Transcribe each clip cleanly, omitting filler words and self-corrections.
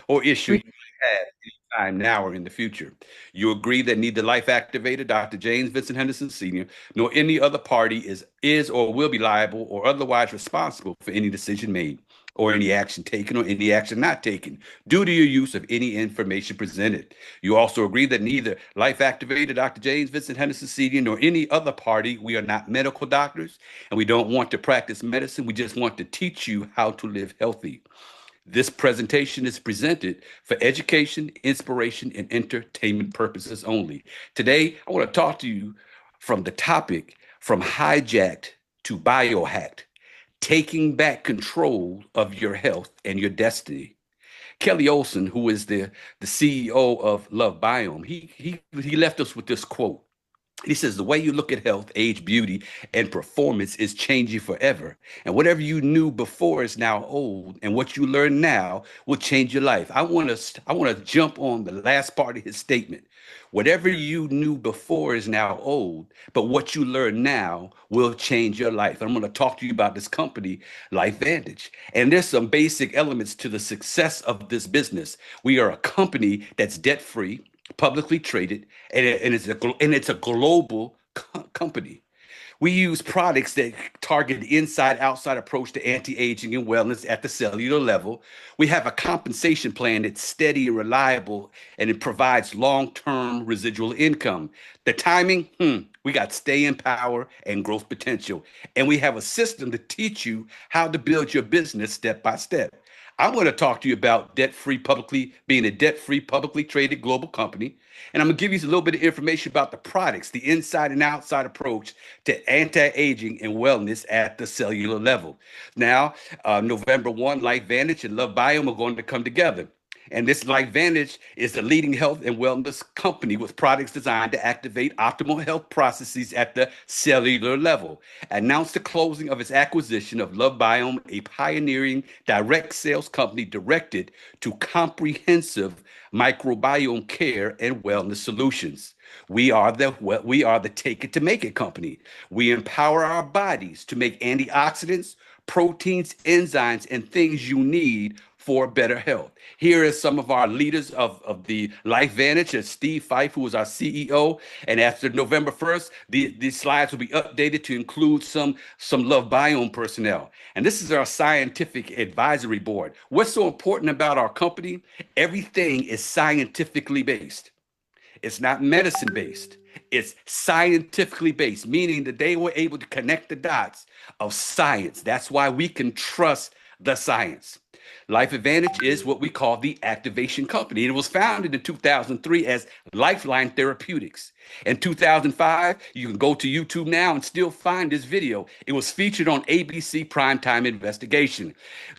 or issue you might have anytime now or in the future. You agree that neither Life Activator, Dr. James Vincent Henderson Sr., nor any other party is or will be liable or otherwise responsible for any decision made or any action taken or any action not taken due to your use of any information presented. You also agree that neither Life Activator, Dr. James Vincent Henderson Sr., nor any other party, we are not medical doctors and we don't want to practice medicine. We just want to teach you how to live healthy. This presentation is presented for education, inspiration, and entertainment purposes only. Today, I want to talk to you from the topic from hijacked to biohacked, taking back control of your health and your destiny. Kelly Olson, who is the CEO of Love Biome, he left us with this quote. He says, the way you look at health, age, beauty, and performance is changing forever. And whatever you knew before is now old, and what you learn now will change your life. I want to jump on the last part of his statement. Whatever you knew before is now old, but what you learn now will change your life. And I'm going to talk to you about this company, Life Vantage. And there's some basic elements to the success of this business. We are a company that's debt free, publicly traded, and it's a global company. We use products that target the inside outside approach to anti aging and wellness at the cellular level. We have a compensation plan that's steady and reliable, and it provides long term residual income. The timing, we got staying power and growth potential. And we have a system to teach you how to build your business step by step. I'm going to talk to you about being a debt-free, publicly traded global company. And I'm going to give you a little bit of information about the products, the inside and outside approach to anti-aging and wellness at the cellular level. Now, November 1, Life Vantage and Love Biome are going to come together. And this Life Vantage is the leading health and wellness company with products designed to activate optimal health processes at the cellular level. Announced the closing of its acquisition of Love Biome, a pioneering direct sales company directed to comprehensive microbiome care and wellness solutions. We are the take it to make it company. We empower our bodies to make antioxidants, proteins, enzymes, and things you need for better health. Here is some of our leaders of the Life Vantage, Steve Fife, who is our CEO. And after November 1st, these slides will be updated to include some Love Biome personnel. And this is our scientific advisory board. What's so important about our company? Everything is scientifically based. It's not medicine based. It's scientifically based, meaning that they were able to connect the dots of science. That's why we can trust the science. Life Advantage is what we call the activation company. It was founded in 2003 as Lifeline Therapeutics. In 2005, you can go to YouTube now and still find this video. It was featured on ABC Primetime Investigation.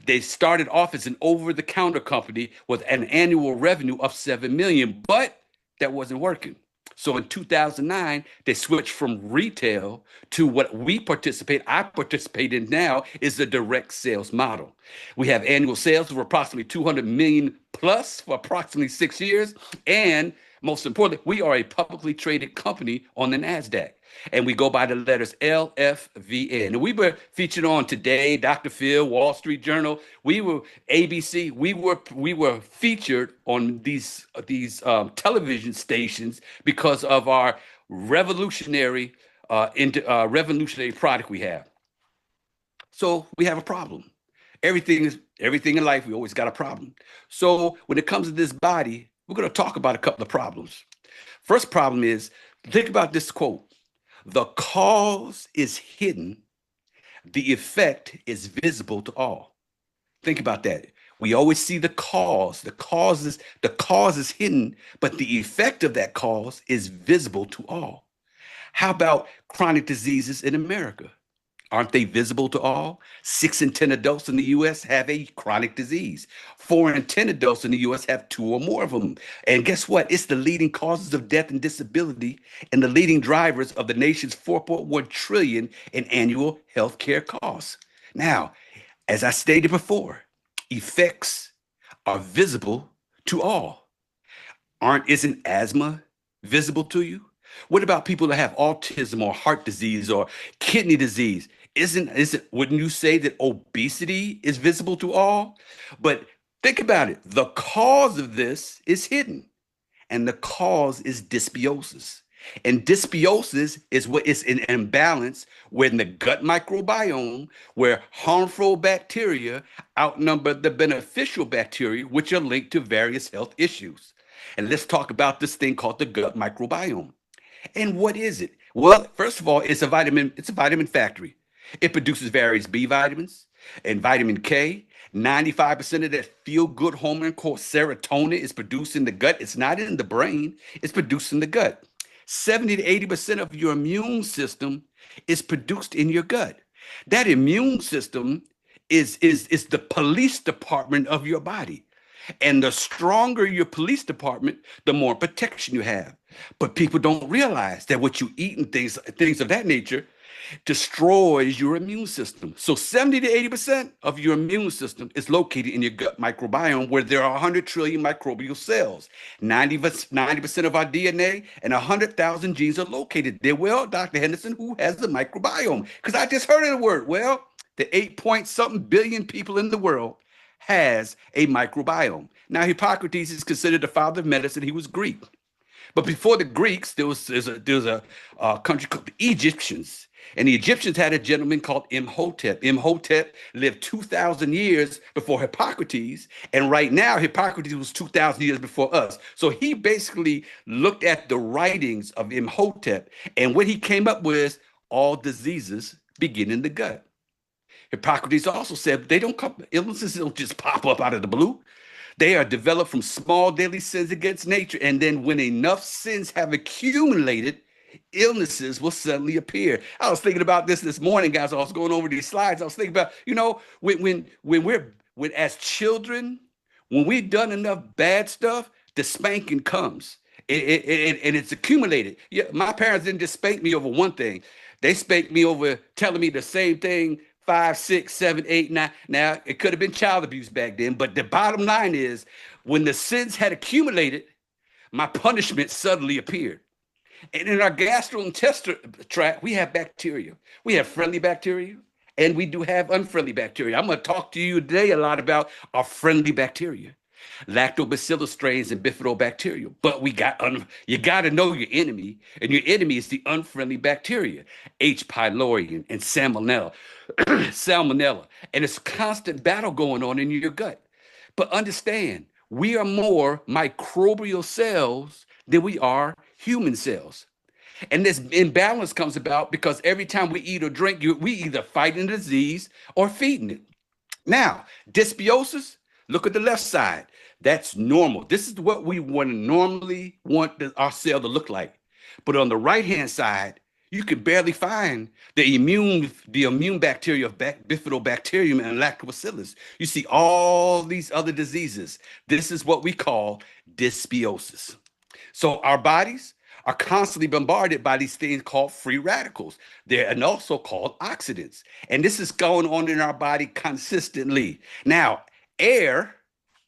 They started off as an over-the-counter company with an annual revenue of 7 million, but that wasn't working. So in 2009, they switched from retail to what I participate in now is the direct sales model. We have annual sales of approximately 200 million plus for approximately 6 years. And most importantly, we are a publicly traded company on the NASDAQ. And we go by the letters LFVN. And we were featured on Today, Dr. Phil, Wall Street Journal. We were ABC. We were featured on these television stations because of our revolutionary product we have. So we have a problem. Everything in life. We always got a problem. So when it comes to this body, we're going to talk about a couple of problems. First problem is think about this quote. The cause is hidden, the effect is visible to all. Think about that. We always see the cause. The cause is hidden, but the effect of that cause is visible to all. How about chronic diseases in America? Aren't they visible to all? 6 in 10 adults in the US have a chronic disease. 4 in 10 adults in the US have two or more of them. And guess what? It's the leading causes of death and disability and the leading drivers of the nation's 4.1 trillion in annual healthcare costs. Now, as I stated before, effects are visible to all. Isn't asthma visible to you? What about people that have autism or heart disease or kidney disease? Wouldn't you say that obesity is visible to all? But Think about it. The cause of this is hidden, and the cause is dysbiosis. And dysbiosis is what is an imbalance within the gut microbiome, where harmful bacteria outnumber the beneficial bacteria, which are linked to various health issues. And let's talk about this thing called the gut microbiome. And what is it? Well, first of all, it's a vitamin factory. It produces various B vitamins and vitamin K. 95% of that feel-good hormone called serotonin is produced in the gut. It's not in the brain, it's produced in the gut. 70 to 80% of your immune system is produced in your gut. That immune system is the police department of your body. And the stronger your police department, the more protection you have. But people don't realize that what you eat and things of that nature destroys your immune system. So 70 to 80% of your immune system is located in your gut microbiome, where there are 100 trillion microbial cells. 90% of our DNA and 100,000 genes are located there. Well, Dr. Henderson, who has the microbiome? Because I just heard of the word. Well, the 8 point something billion people in the world has a microbiome. Now, Hippocrates is considered the father of medicine. He was Greek. But before the Greeks, there was a country called the Egyptians. And the Egyptians had a gentleman called Imhotep. Imhotep lived 2,000 years before Hippocrates. And right now, Hippocrates was 2,000 years before us. So he basically looked at the writings of Imhotep. And what he came up with, all diseases begin in the gut. Hippocrates also said illnesses don't just pop up out of the blue. They are developed from small daily sins against nature. And then when enough sins have accumulated, illnesses will suddenly appear. I was thinking about this morning, guys. I was going over these slides. I was thinking about, when as children, when we've done enough bad stuff, the spanking comes. And it's accumulated. Yeah, my parents didn't just spank me over one thing. They spanked me over telling me the same thing 5, 6, 7, 8, 9. Now, it could have been child abuse back then, but the bottom line is when the sins had accumulated, my punishment suddenly appeared. And in our gastrointestinal tract, we have bacteria. We have friendly bacteria, and we do have unfriendly bacteria. I'm going to talk to you today a lot about our friendly bacteria, lactobacillus strains and bifidobacteria. But you got to know your enemy, and your enemy is the unfriendly bacteria, H. pylori and salmonella, salmonella, and it's a constant battle going on in your gut. But understand, we are more microbial cells than we are human cells. And this imbalance comes about because every time we eat or drink, we either fighting the disease or feeding it. Now, dysbiosis, look at the left side. That's normal. This is what we normally want our cell to look like. But on the right-hand side, you can barely find the immune bacteria of bifidobacterium and lactobacillus. You see all these other diseases. This is what we call dysbiosis. So our bodies are constantly bombarded by these things called free radicals. They're and also called oxidants. And this is going on in our body consistently. Now,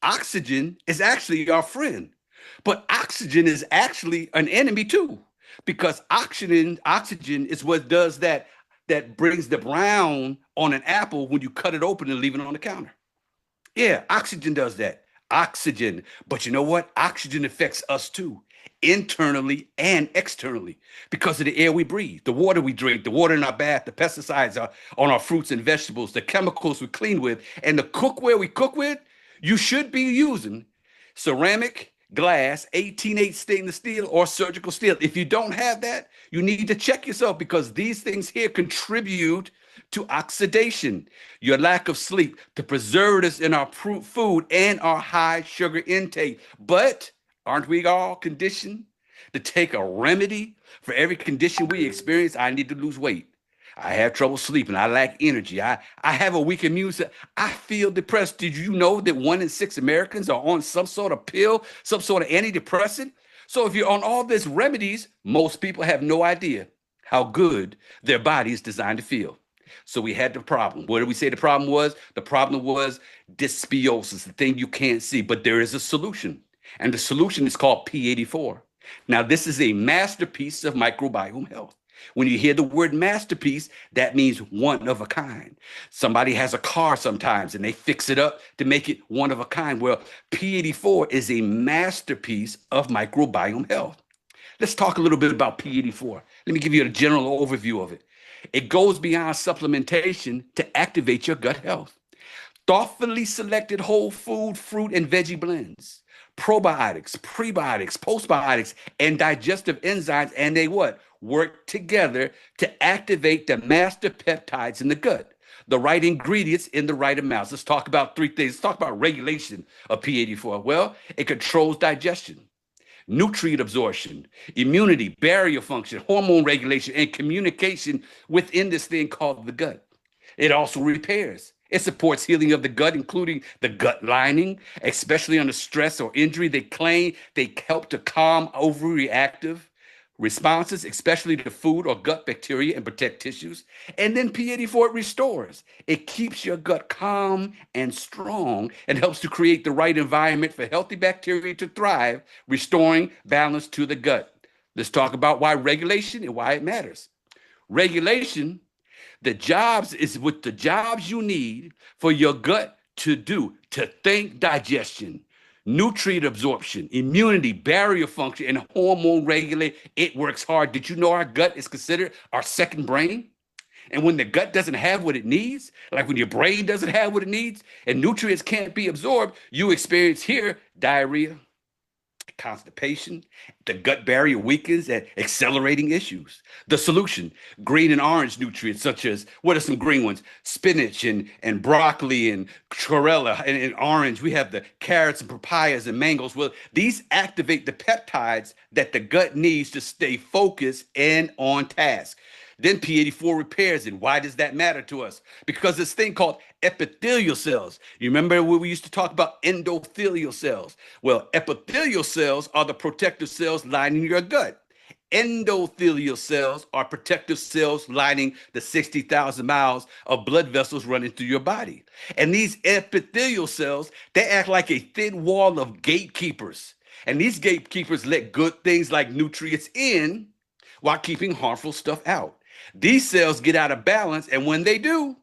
oxygen is actually our friend, but oxygen is actually an enemy too, because oxygen is what does that brings the brown on an apple when you cut it open and leave it on the counter. Yeah, oxygen does that. Oxygen. But you know what? Oxygen affects us too, internally and externally, because of the air we breathe, the water we drink, the water in our bath, the pesticides are on our fruits and vegetables, the chemicals we clean with, and the cookware we cook with. You should be using ceramic, glass, 18/8 stainless steel, or surgical steel. If you don't have that, you need to check yourself, because these things here contribute to oxidation, your lack of sleep, the preservatives in our food, and our high sugar intake. But aren't we all conditioned to take a remedy for every condition we experience? I need to lose weight. I have trouble sleeping. I lack energy. I have a weak immune system. I feel depressed. Did you know that 1 in 6 Americans are on some sort of pill, some sort of antidepressant? So if you're on all these remedies, most people have no idea how good their body is designed to feel. So we had the problem. What did we say the problem was? The problem was dysbiosis, the thing you can't see, but there is a solution. And the solution is called P84. Now, this is a masterpiece of microbiome health. When you hear the word masterpiece, that means one of a kind. Somebody has a car sometimes and they fix it up to make it one of a kind. Well, P84 is a masterpiece of microbiome health. Let's talk a little bit about P84. Let me give you a general overview of it. It goes beyond supplementation to activate your gut health. Thoughtfully selected whole food, fruit, and veggie blends, probiotics, prebiotics, postbiotics, and digestive enzymes, and they what? Work together to activate the master peptides in the gut, the right ingredients in the right amounts. Let's talk about three things. Let's talk about regulation of P84. Well, it controls digestion, nutrient absorption, immunity, barrier function, hormone regulation, and communication within this thing called the gut. It also repairs. It supports healing of the gut, including the gut lining, especially under stress or injury. They claim they help to calm overreactive responses, especially to food or gut bacteria, and protect tissues. And then P84 restores. It keeps your gut calm and strong and helps to create the right environment for healthy bacteria to thrive, restoring balance to the gut. Let's talk about why regulation and why it matters. Regulation, the jobs is with the jobs you need for your gut to do, to think digestion, nutrient absorption, immunity, barrier function, and hormone regulate. It works hard. Did you know our gut is considered our second brain? And when the gut doesn't have what it needs, like when your brain doesn't have what it needs and nutrients can't be absorbed, you experience here diarrhea, constipation, the gut barrier weakens and accelerating issues. The solution, green and orange nutrients, such as, what are some green ones? Spinach and broccoli and chlorella and orange. We have the carrots and papayas and mangoes. Well, these activate the peptides that the gut needs to stay focused and on task. Then P84 repairs it. Why does that matter to us? Because this thing called epithelial cells. You remember when we used to talk about endothelial cells? Well, epithelial cells are the protective cells lining your gut. Endothelial cells are protective cells lining the 60,000 miles of blood vessels running through your body. And these epithelial cells, they act like a thin wall of gatekeepers. And these gatekeepers let good things like nutrients in while keeping harmful stuff out. These cells get out of balance, and when they do,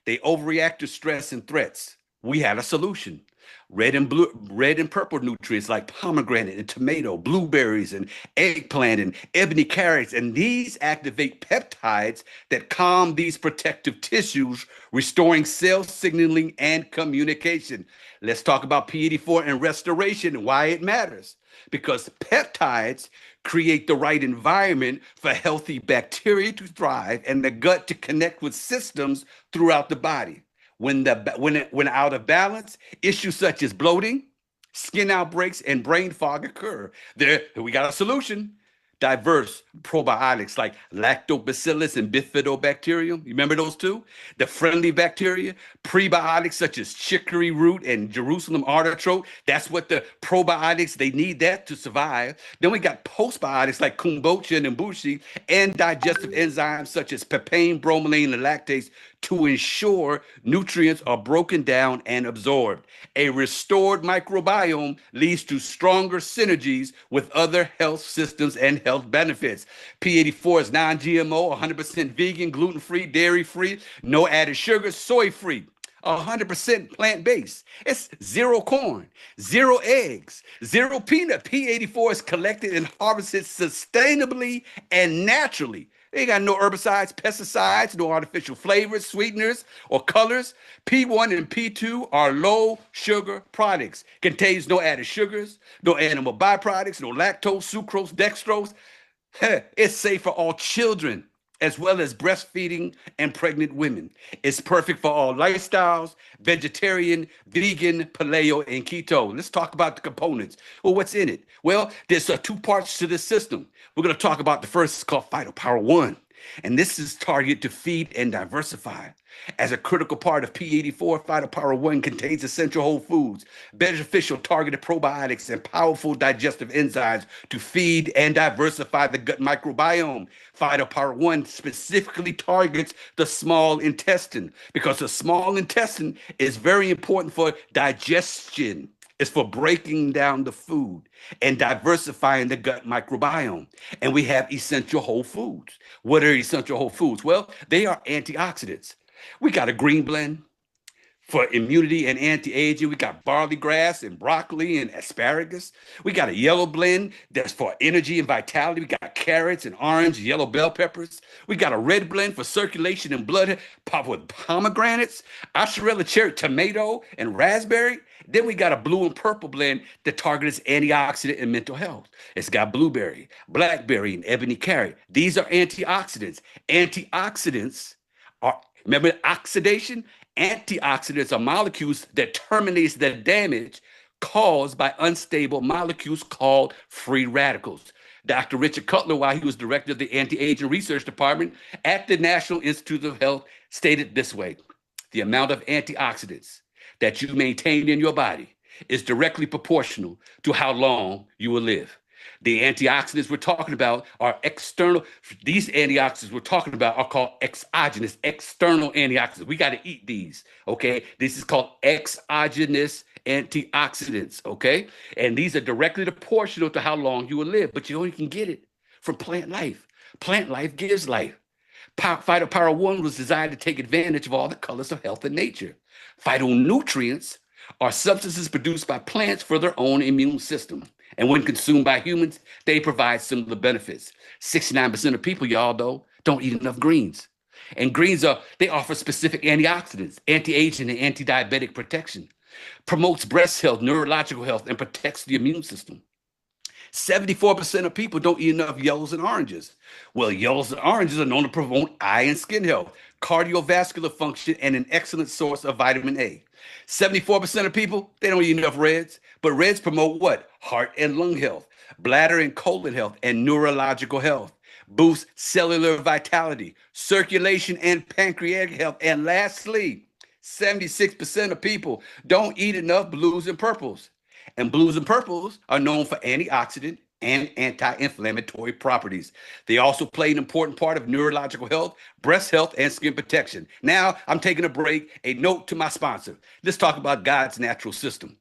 they overreact to stress and threats. We had a solution. Red and purple nutrients like pomegranate and tomato, blueberries and eggplant and ebony carrots. And these activate peptides that calm these protective tissues, restoring cell signaling and communication. Let's talk about P84 and restoration and why it matters. Because peptides create the right environment for healthy bacteria to thrive and the gut to connect with systems throughout the body. When out of balance, issues such as bloating, skin outbreaks, and brain fog occur. There, we got a solution. Diverse probiotics like lactobacillus and bifidobacterium. You remember those two? The friendly bacteria. Prebiotics such as chicory root and Jerusalem artichoke. That's what the probiotics, they need that to survive. Then we got postbiotics like kombucha and umbushi and digestive enzymes such as papain, bromelain, and lactase to ensure nutrients are broken down and absorbed. A restored microbiome leads to stronger synergies with other health systems and health benefits. P84 is non-GMO, 100% vegan, gluten-free, dairy-free, no added sugar, soy-free. 100% plant-based. It's zero corn, zero eggs, zero peanut. P84 is collected and harvested sustainably and naturally. They got no herbicides, pesticides, no artificial flavors, sweeteners, or colors. P1 and P2 are low sugar products. Contains no added sugars, no animal byproducts, no lactose, sucrose, dextrose. It's safe for all children, as well as breastfeeding and pregnant women. It's perfect for all lifestyles, vegetarian, vegan, paleo, and keto. Let's talk about the components. Well, what's in it? Well, there's two parts to this system. We're going to talk about the first, it's called Phytopower 1. And this is targeted to feed and diversify. As a critical part of P84, Phytopower 1 contains essential whole foods, beneficial targeted probiotics, and powerful digestive enzymes to feed and diversify the gut microbiome. Phytopower 1 specifically targets the small intestine because the small intestine is very important for digestion It's for breaking down the food and diversifying the gut microbiome. And we have essential whole foods. What are essential whole foods? Well, they are antioxidants. We got a green blend for immunity and anti-aging. We got barley grass and broccoli and asparagus. We got a yellow blend that's for energy and vitality. We got carrots and orange, yellow bell peppers. We got a red blend for circulation and blood, pop with pomegranates, mozzarella cherry, tomato, and raspberry. Then we got a blue and purple blend that targets antioxidant and mental health. It's got blueberry, blackberry, and ebony carrot. These are antioxidants. Antioxidants are, remember oxidation? Antioxidants are molecules that terminates the damage caused by unstable molecules called free radicals. Dr. Richard Cutler, while he was director of the anti-aging research department at the National Institute of Health, stated this way: the amount of antioxidants that you maintain in your body is directly proportional to how long you will live. The antioxidants we're talking about are external. These antioxidants we're talking about are called exogenous, external antioxidants. We got to eat these, okay? This is called exogenous antioxidants, okay? And these are directly proportional to how long you will live, but you only can get it from plant life. Plant life gives life. Phytopower 1 was designed to take advantage of all the colors of health and nature. Phytonutrients are substances produced by plants for their own immune system. And when consumed by humans, they provide similar benefits. 69% of people, y'all, though, don't eat enough greens. And greens they offer specific antioxidants, anti-aging and anti-diabetic protection, promotes breast health, neurological health, and protects the immune system. 74% of people don't eat enough yellows and oranges. Well, yellows and oranges are known to promote eye and skin health, cardiovascular function, and an excellent source of vitamin A. 74% of people, they don't eat enough reds, but reds promote what? Heart and lung health, bladder and colon health, and neurological health, boost cellular vitality, circulation, and pancreatic health. And lastly, 76% of people don't eat enough blues and purples. And blues and purples are known for antioxidant and anti-inflammatory properties. They also play an important part of neurological health, breast health, and skin protection. Now, I'm taking a break. A note to my sponsor. Let's talk about God's natural system.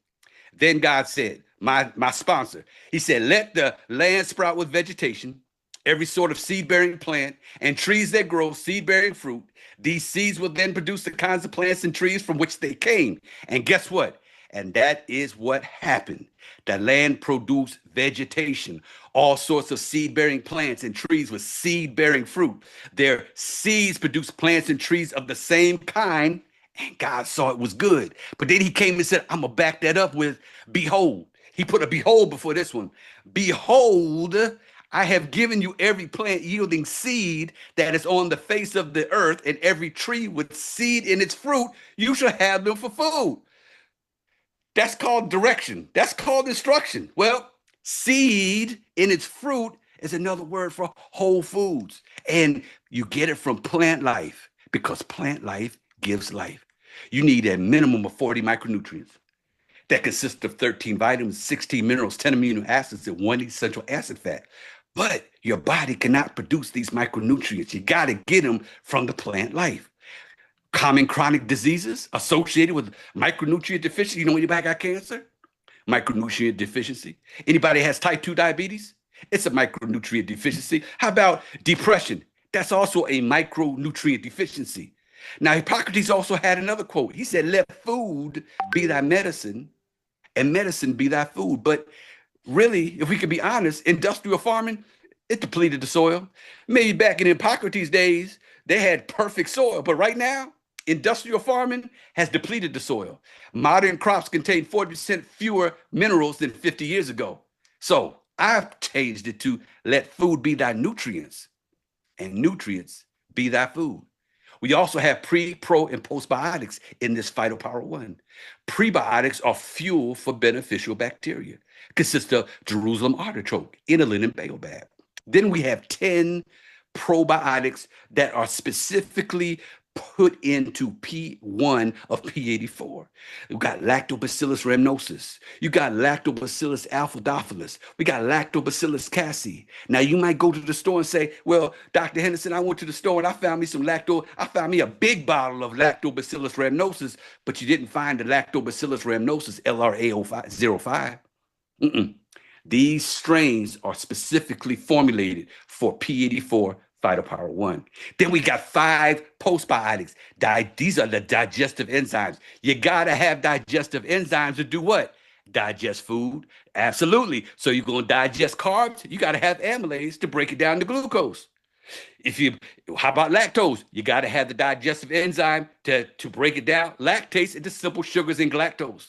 Then God said, my sponsor, he said, let the land sprout with vegetation, every sort of seed-bearing plant, and trees that grow seed-bearing fruit. These seeds will then produce the kinds of plants and trees from which they came. And guess what? And that is what happened. The land produced vegetation, all sorts of seed-bearing plants and trees with seed-bearing fruit. Their seeds produced plants and trees of the same kind, and God saw it was good. But then he came and said, I'm going to back that up with behold. He put a behold before this one. Behold, I have given you every plant yielding seed that is on the face of the earth, and every tree with seed in its fruit. You shall have them for food. That's called direction. That's called instruction. Well, seed in its fruit is another word for whole foods. And you get it from plant life because plant life gives life. You need a minimum of 40 micronutrients that consist of 13 vitamins, 16 minerals, 10 amino acids, and 1 essential acid fat. But your body cannot produce these micronutrients. You got to get them from the plant life. Common chronic diseases associated with micronutrient deficiency. You know anybody got cancer? Micronutrient deficiency. Anybody has type 2 diabetes? It's a micronutrient deficiency. How about depression? That's also a micronutrient deficiency. Now, Hippocrates also had another quote. He said, let food be thy medicine and medicine be thy food. But really, if we can be honest, industrial farming, it depleted the soil. Maybe back in Hippocrates' days, they had perfect soil. But right now, industrial farming has depleted the soil. Modern crops contain 40% fewer minerals than 50 years ago. So I've changed it to let food be thy nutrients and nutrients be thy food. We also have pre, pro, and postbiotics in this Phytopower 1. Prebiotics are fuel for beneficial bacteria. Consist of Jerusalem artichoke, inulin, and baobab. Then we have 10 probiotics that are specifically put into P1 of P84. We got Lactobacillus rhamnosus. You got Lactobacillus alphadophilus. We got Lactobacillus casei. Now you might go to the store and say, well, Dr. Henderson, I went to the store and I found me a big bottle of Lactobacillus rhamnosus, but you didn't find the Lactobacillus rhamnosus LRA05. Mm-mm. These strains are specifically formulated for P84 phytopower 1. Then we got 5 postbiotics. These are the digestive enzymes. You got to have digestive enzymes to do what? Digest food. Absolutely. So you're going to digest carbs. You got to have amylase to break it down to glucose. How about lactose? You got to have the digestive enzyme to break it down, lactase into simple sugars and galactose.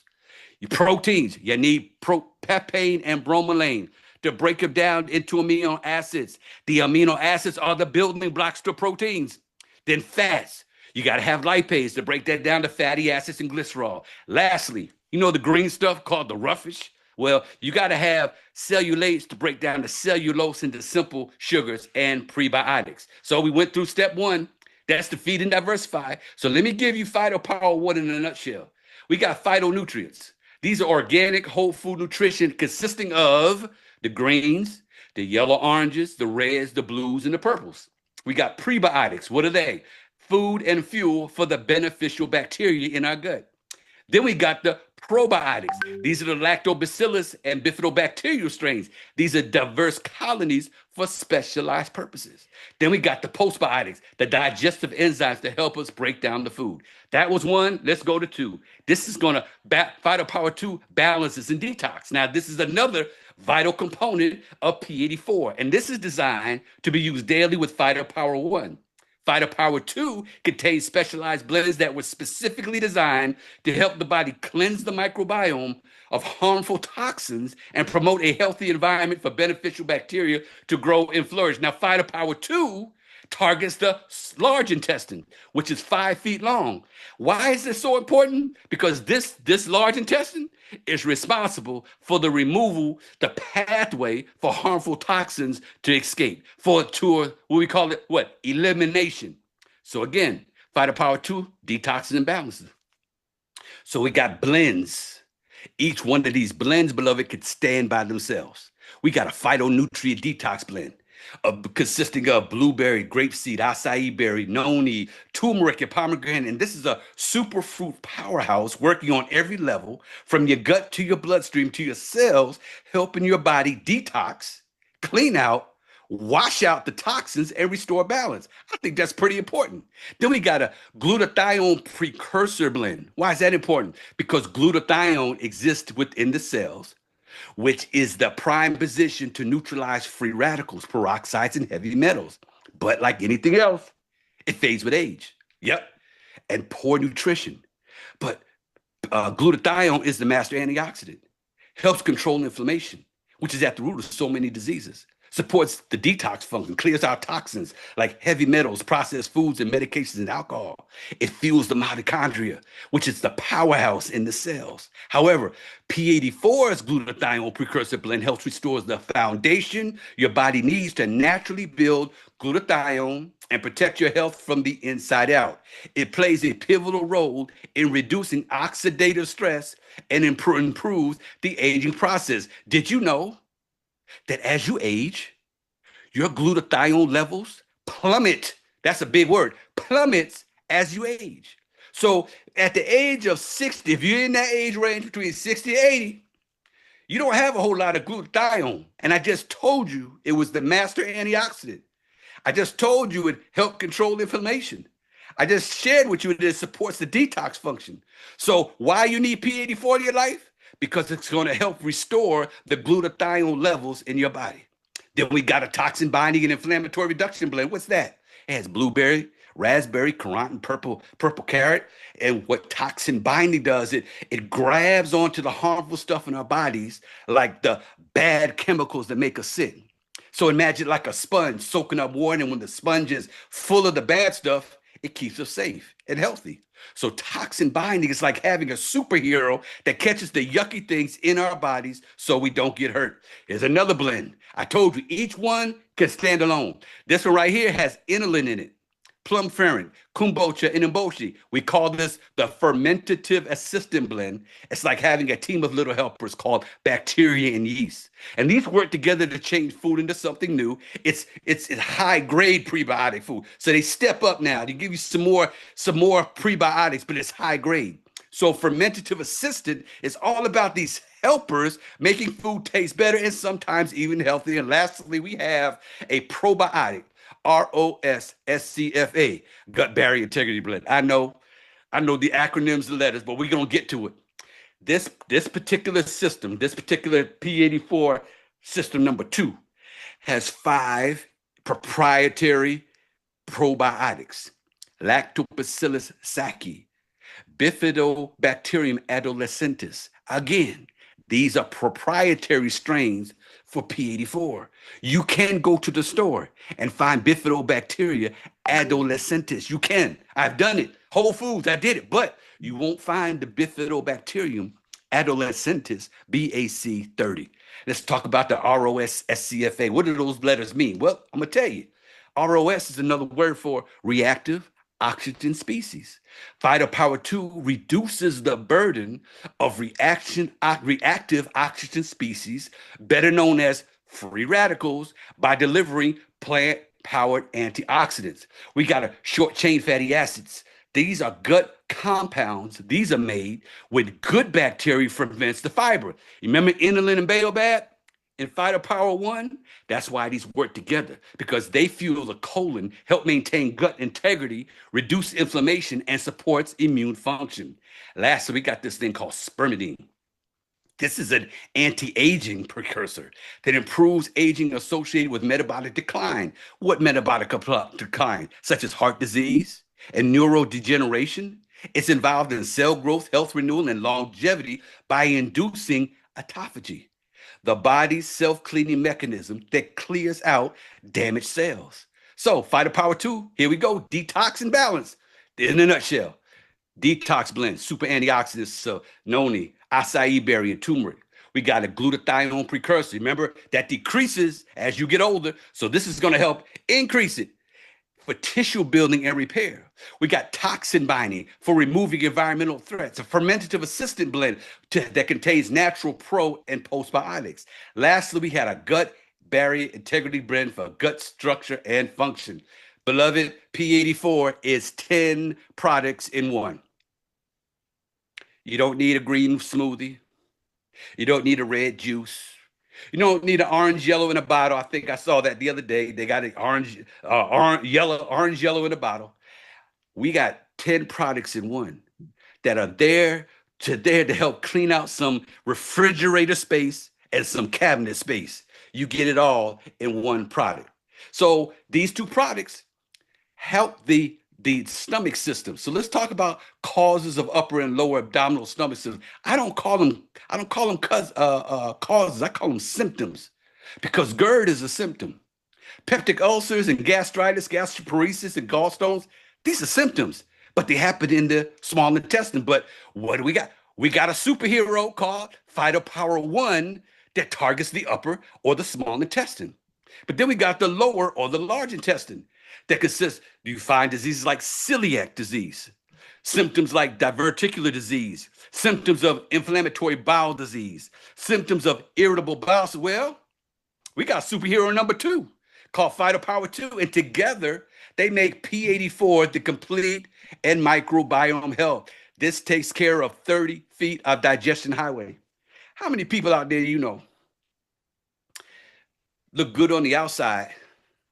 Your proteins, you need papain and bromelain to break them down into amino acids. The amino acids are the building blocks to proteins. Then fats, you got to have lipase to break that down to fatty acids and glycerol. Lastly, you know the green stuff called the roughage? Well, you got to have cellulates to break down the cellulose into simple sugars and prebiotics. So we went through step 1. That's to feed and diversify. So let me give you phytopower 1 in a nutshell. We got phytonutrients. These are organic whole food nutrition consisting of the greens, the yellow oranges, the reds, the blues, and the purples. We got prebiotics. What are they? Food and fuel for the beneficial bacteria in our gut. Then we got the probiotics. These are the lactobacillus and bifidobacterial strains. These are diverse colonies for specialized purposes. Then we got the postbiotics, the digestive enzymes to help us break down the food. That was 1. Let's go to 2. This is going to phytopower 2 balances and detox. Now, this is another vital component of P84, and this is designed to be used daily with phytopower 1. Phytopower 2 contains specialized blends that were specifically designed to help the body cleanse the microbiome of harmful toxins and promote a healthy environment for beneficial bacteria to grow and flourish. Now, Phytopower 2 targets the large intestine, which is 5 feet long. Why is this so important? Because this large intestine is responsible for the removal, the pathway for harmful toxins to escape, what we call it, elimination. So again, Phytopower 2 detoxes and balances. So we got blends. Each one of these blends, beloved, could stand by themselves. We got a phytonutrient detox blend consisting of blueberry, grapeseed, acai berry, noni, turmeric, and pomegranate. And this is a superfood powerhouse working on every level, from your gut to your bloodstream to your cells, helping your body detox, clean out, wash out the toxins, and restore balance. I think that's pretty important. Then we got a glutathione precursor blend. Why is that important? Because glutathione exists within the cells, which is the prime position to neutralize free radicals, peroxides, and heavy metals. But like anything else, it fades with age. Yep. And poor nutrition. But glutathione is the master antioxidant, helps control inflammation, which is at the root of so many diseases. Supports the detox function, clears out toxins like heavy metals, processed foods, and medications and alcohol. It fuels the mitochondria, which is the powerhouse in the cells. However, P84's glutathione precursor blend helps restore the foundation your body needs to naturally build glutathione and protect your health from the inside out. It plays a pivotal role in reducing oxidative stress and improves the aging process. Did you know that as you age, your glutathione levels plummet? That's a big word. Plummets as you age. So at the age of 60, if you're in that age range between 60 and 80, you don't have a whole lot of glutathione. And I just told you it was the master antioxidant. I just told you it helped control inflammation. I just shared with you that it supports the detox function. So why you need P84 in your life? Because it's going to help restore the glutathione levels in your body. Then we got a toxin binding and inflammatory reduction blend. What's that? It has blueberry, raspberry, carotene, purple carrot. And what toxin binding does, it grabs onto the harmful stuff in our bodies, like the bad chemicals that make us sick. So imagine like a sponge soaking up water, and when the sponge is full of the bad stuff, it keeps us safe and healthy. So toxin binding is like having a superhero that catches the yucky things in our bodies so we don't get hurt. Here's another blend. I told you each one can stand alone. This one right here has inulin in it. plum ferment, kombucha, and emboshi. We call this the fermentative assistant blend. It's like having a team of little helpers called bacteria and yeast. And these work together to change food into something new. It's high grade prebiotic food. So they step up now. They give you some more prebiotics, but it's high grade. So fermentative assistant is all about these helpers making food taste better and sometimes even healthier. And lastly, we have a probiotic, ROSSCFA, gut barrier integrity blend. I know the acronyms, the letters, but we're gonna get to it. This particular system, this particular P84 system number 2, has 5 proprietary probiotics: Lactobacillus sakei, Bifidobacterium adolescentis. Again, these are proprietary strains for P84. You can go to the store and find Bifidobacteria adolescentis. You can. I've done it. Whole Foods, I did it. But you won't find the Bifidobacterium adolescentis BAC30. Let's talk about the ROSSCFA. What do those letters mean? Well, I'm going to tell you. ROS is another word for reactive oxygen species. Phytopower 2 reduces the burden of reactive oxygen species, better known as free radicals, by delivering plant-powered antioxidants. We got a short-chain fatty acids. These are gut compounds. These are made with good bacteria ferments the fiber. You remember inulin and baobab? In Phytopower 1, that's why these work together, because they fuel the colon, help maintain gut integrity, reduce inflammation, and supports immune function. Lastly, we got this thing called spermidine. This is an anti-aging precursor that improves aging associated with metabolic decline. What metabolic decline? Such as heart disease and neurodegeneration. It's involved in cell growth, health renewal, and longevity by inducing autophagy, the body's self-cleaning mechanism that clears out damaged cells. So, Phytopower 2, here we go. Detox and balance. In a nutshell, detox blend, super antioxidants, noni, acai berry, and turmeric. We got a glutathione precursor. Remember, that decreases as you get older. So this is going to help increase it for tissue building and repair. We got toxin binding for removing environmental threats, a fermentative assistant blend that contains natural pro and postbiotics. Lastly, we had a gut barrier integrity blend for gut structure and function. Beloved, P84 is 10 products in one. You don't need a green smoothie. You don't need a red juice. You don't need an orange yellow in a bottle. I think I saw that the other day. They got an orange yellow in a bottle. We got 10 products in one that are there to help clean out some refrigerator space and some cabinet space. You get it all in one product. So these 2 products help the stomach system. So let's talk about causes of upper and lower abdominal stomach system. I don't call them causes. I call them symptoms, because GERD is a symptom. Peptic ulcers and gastritis, gastroparesis and gallstones, these are symptoms, but they happen in the small intestine. But what do we got? We got a superhero called Phytopower 1 that targets the upper or the small intestine. But then we got the lower or the large intestine that consists, you find diseases like celiac disease, symptoms like diverticular disease, symptoms of inflammatory bowel disease, symptoms of irritable bowel. Well, we got superhero number 2 called Phytopower 2, and together they make P84 the complete and microbiome health. This takes care of 30 feet of digestion highway. How many people out there look good on the outside,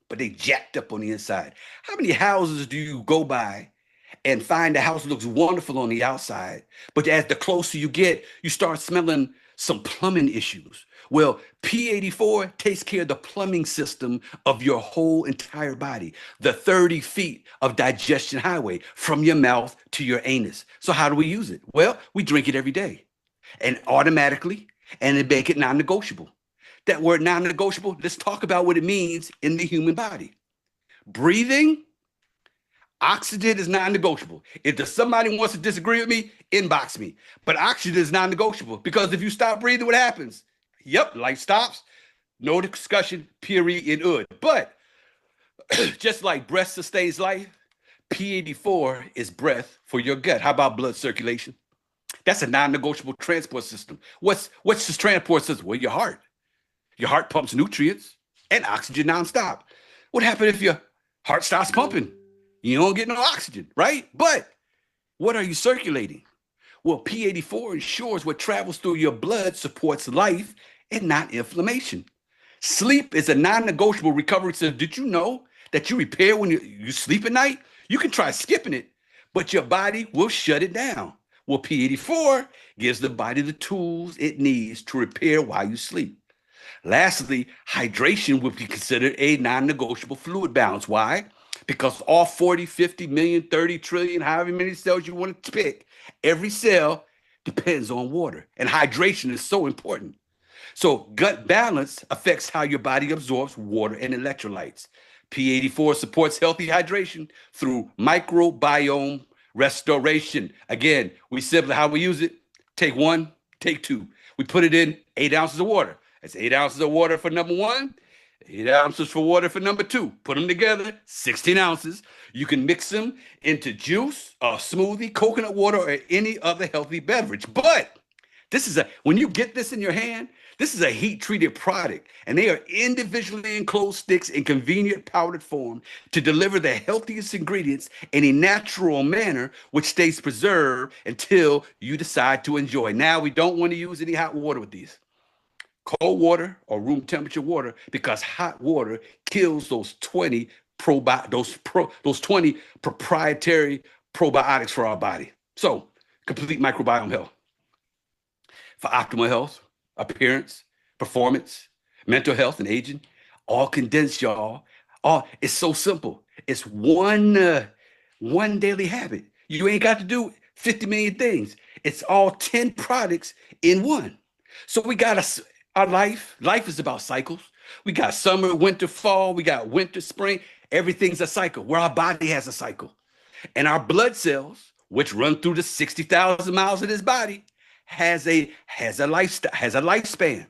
but they jacked up on the inside? How many houses do you go by and find the house looks wonderful on the outside, but as the closer you get, you start smelling some plumbing issues? Well, P84 takes care of the plumbing system of your whole entire body, the 30 feet of digestion highway from your mouth to your anus. So how do we use it? Well, we drink it every day and automatically, and then make it non-negotiable. That word non-negotiable, let's talk about what it means in the human body. Breathing, oxygen is non-negotiable. If somebody wants to disagree with me, inbox me. But oxygen is non-negotiable, because if you stop breathing, what happens? Yep, life stops. No discussion, period, in ud. But just like breath sustains life, P84 is breath for your gut. How about blood circulation? That's a non-negotiable transport system. What's this transport system? Well, your heart. Your heart pumps nutrients and oxygen nonstop. What happens if your heart stops pumping? You don't get no oxygen, right? But what are you circulating? Well, P84 ensures what travels through your blood supports life and not inflammation. Sleep is a non-negotiable recovery system. Did you know that you repair when you sleep at night? You can try skipping it, but your body will shut it down. Well, P84 gives the body the tools it needs to repair while you sleep. Lastly, hydration would be considered a non-negotiable fluid balance. Why? Because all 40, 50 million, 30 trillion, however many cells you want to pick, every cell depends on water. And hydration is so important. So gut balance affects how your body absorbs water and electrolytes. P84 supports healthy hydration through microbiome restoration. Again, we simply, how we use it, take one, take two. We put it in 8 ounces of water. That's 8 ounces of water for number one, 8 ounces for water for number two. Put them together, 16 ounces. You can mix them into juice, a smoothie, coconut water, or any other healthy beverage. But when you get this in your hand, this is a heat-treated product, and they are individually enclosed sticks in convenient powdered form to deliver the healthiest ingredients in a natural manner, which stays preserved until you decide to enjoy. Now, we don't want to use any hot water with these. Cold water or room temperature water, because hot water kills those 20 proprietary probiotics for our body. So, complete microbiome health. For optimal health, appearance, performance, mental health, and aging, all condensed, y'all. It's so simple. It's one daily habit. You ain't got to do 50 million things. It's all 10 products in one. So we got our life. Life is about cycles. We got summer, winter, fall. We got winter, spring. Everything's a cycle, where our body has a cycle. And our blood cells, which run through the 60,000 miles of this body, has a lifespan.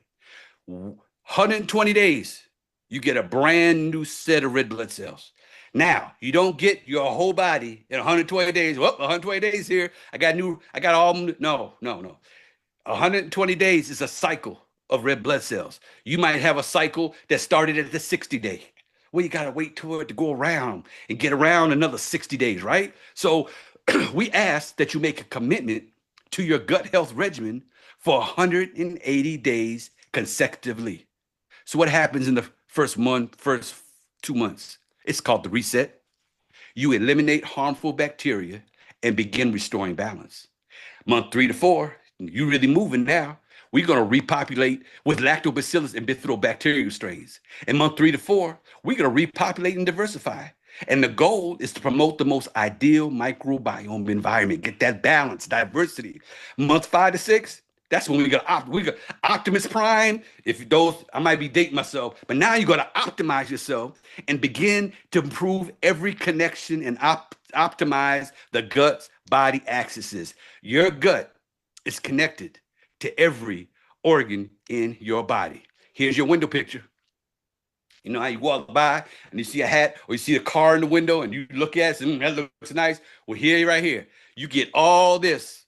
120 days, you get a brand new set of red blood cells. Now, you don't get your whole body in 120 days. Well, 120 days here. No. 120 days is a cycle of red blood cells. You might have a cycle that started at the 60 day. Well, you got to wait for it to go around and get around another 60 days, right? So we ask that you make a commitment to your gut health regimen for 180 days consecutively. So what happens in the first 2 months? It's called the reset. You eliminate harmful bacteria and begin restoring balance. Month 3 to 4, you really moving now. We're going to repopulate with lactobacillus and bifidobacterial strains. In month 3 to 4, we're going to repopulate and diversify. And the goal is to promote the most ideal microbiome environment, get that balance, diversity. Month 5 to 6, that's when we got Optimus Prime. I might be dating myself, but now you got to optimize yourself and begin to improve every connection and optimize the gut's body axes. Your gut is connected to every organ in your body. Here's your window picture. You know how you walk by and you see a hat or you see a car in the window and you look at it, that looks nice. Well, right here, you get all this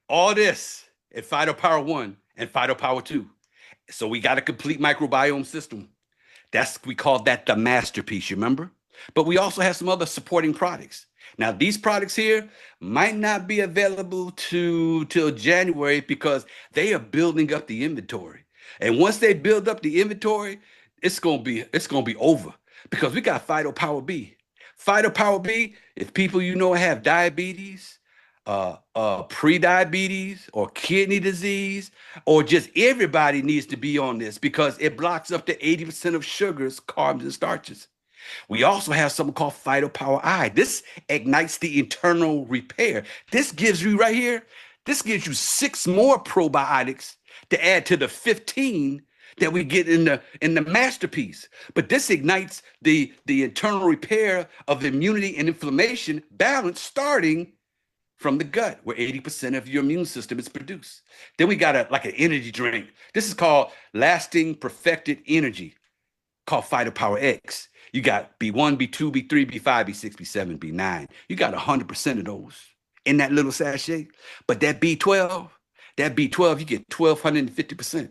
at Phytopower 1 and Phytopower 2. So we got a complete microbiome system. We call that the masterpiece, you remember? But we also have some other supporting products. Now, these products here might not be available till January because they are building up the inventory. And once they build up the inventory, it's gonna be over, because we got Phytopower B. Phytopower B, if people have diabetes, pre-diabetes, or kidney disease, or just everybody needs to be on this, because it blocks up to 80% of sugars, carbs, and starches. We also have something called Phytopower I. This ignites the internal repair. This gives you 6 more probiotics to add to the 15 that we get in the masterpiece. But this ignites the internal repair of immunity and inflammation balance, starting from the gut, where 80% of your immune system is produced. Then we got an energy drink. This is called Lasting Perfected Energy, called Phytopower X. You got B1, B2, B3, B5, B6, B7, B9. You got 100% of those in that little sachet. But that B12, you get 1,250%.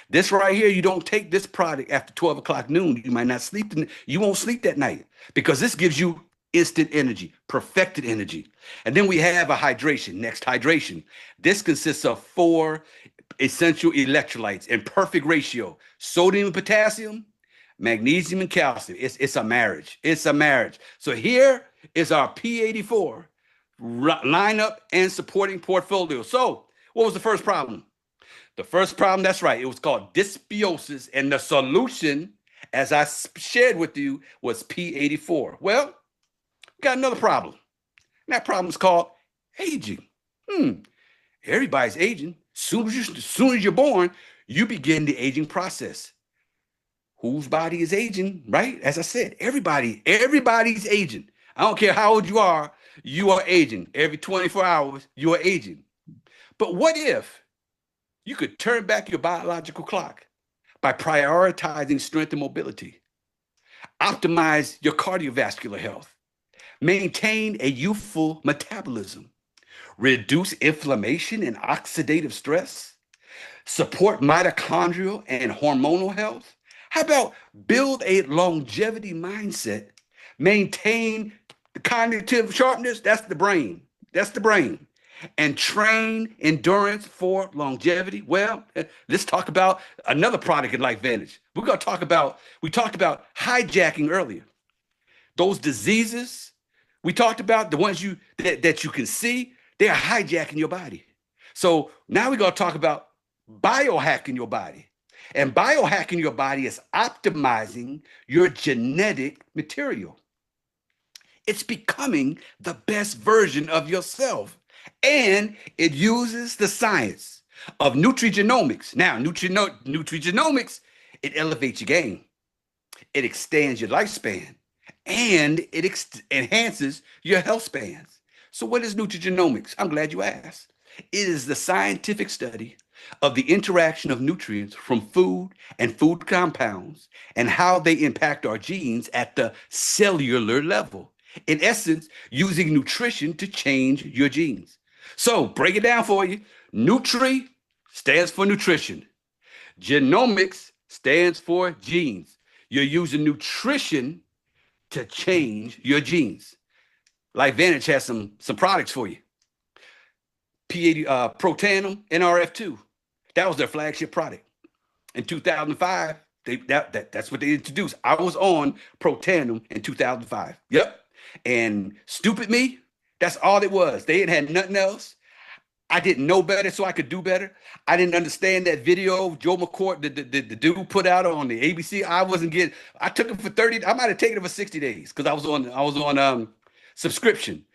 This right here, you don't take this product after 12 o'clock noon. You might not sleep. You won't sleep that night because this gives you instant energy, perfected energy. And then we have a hydration, next hydration. This consists of 4 essential electrolytes in perfect ratio: sodium and potassium, magnesium and calcium. It's a marriage. It's a marriage. So here is our P84 lineup and supporting portfolio. So what was the first problem? The first problem, that's right, it was called dysbiosis, and the solution, as I shared with you, was P84. Well, we got another problem. And that problem is called aging. Everybody's aging. As soon as you're born, you begin the aging process. Whose body is aging, right? As I said, everybody's aging. I don't care how old you are aging. Every 24 hours, you are aging. But what if you could turn back your biological clock by prioritizing strength and mobility, optimize your cardiovascular health, maintain a youthful metabolism, reduce inflammation and oxidative stress, support mitochondrial and hormonal health? How about build a longevity mindset, maintain the cognitive sharpness? That's the brain. That's the brain. And train endurance for longevity. Well, let's talk about another product in Life Vantage. We talked about hijacking earlier. Those diseases we talked about, the ones that you can see, they are hijacking your body. So now we're going to talk about biohacking your body. And biohacking your body is optimizing your genetic material. It's becoming the best version of yourself. And it uses the science of nutrigenomics. Now, nutrigenomics, it elevates your game. It extends your lifespan. And it enhances your health spans. So what is nutrigenomics? I'm glad you asked. It is the scientific study of the interaction of nutrients from food and food compounds and how they impact our genes at the cellular level. In essence, using nutrition to change your genes. So break it down for you. Nutri stands for nutrition. Genomics stands for genes. You're using nutrition to change your genes. Life Vantage has some products for you. Protanum NRF2. That was their flagship product. In 2005, that's what they introduced. I was on Protanum in 2005. Yep. And stupid me, that's all it was. They ain't had nothing else. I didn't know better, so I could do better. I didn't understand that video Joe McCourt, the dude put out on the ABC. I took it for 30. I might have taken it for 60 days because I was on subscription.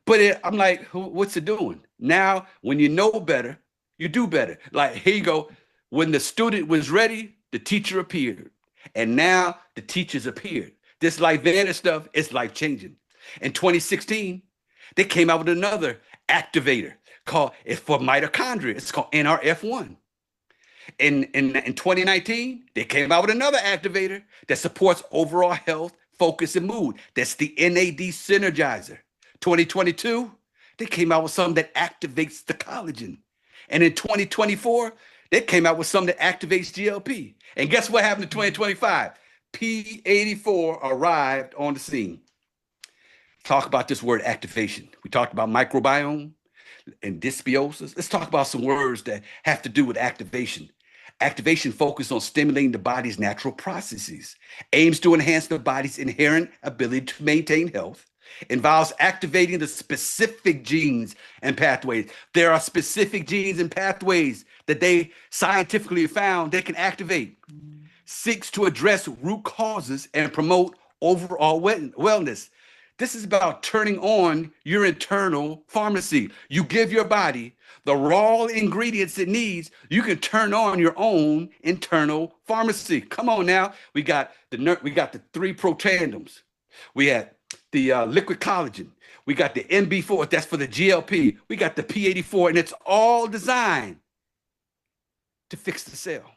But I'm like, what's it doing? Now, when you know better, you do better. Like, here you go. When the student was ready, the teacher appeared. And now the teachers appeared. This Life Vantage stuff is life-changing. In 2016, they came out with another activator for mitochondria. It's called NRF1. In 2019, they came out with another activator that supports overall health, focus, and mood. That's the NAD Synergizer. 2022, they came out with something that activates the collagen. And in 2024, they came out with something that activates GLP. And guess what happened in 2025? P84 arrived on the scene. Talk about this word activation. We talked about microbiome and dysbiosis. Let's talk about some words that have to do with activation. Activation focuses on stimulating the body's natural processes, aims to enhance the body's inherent ability to maintain health, involves activating the specific genes and pathways. There are specific genes and pathways that they scientifically found they can activate, seeks to address root causes and promote overall wellness. This is about turning on your internal pharmacy. You give your body the raw ingredients it needs. You can turn on your own internal pharmacy. Come on now. We got the 3 protandiums. We had the liquid collagen. We got the MB4. That's for the GLP. We got the P84, and it's all designed to fix the cell.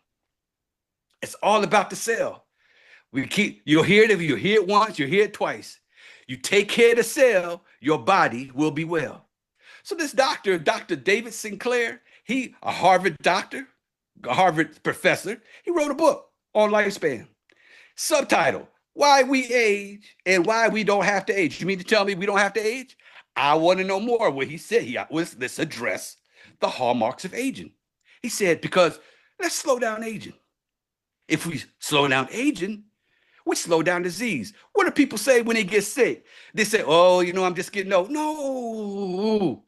It's all about the cell. You'll hear it if you hear it once, you'll hear it twice. You take care of the cell, your body will be well. So this doctor, Dr. David Sinclair, he a Harvard doctor, a Harvard professor, he wrote a book on lifespan. Subtitle: Why We Age and Why We Don't Have to Age. You mean to tell me we don't have to age? I want to know more. What he said, let's address the hallmarks of aging. He said, because let's slow down aging. If we slow down aging, we slow down disease. What do people say when they get sick? They say, oh, I'm just getting old. No,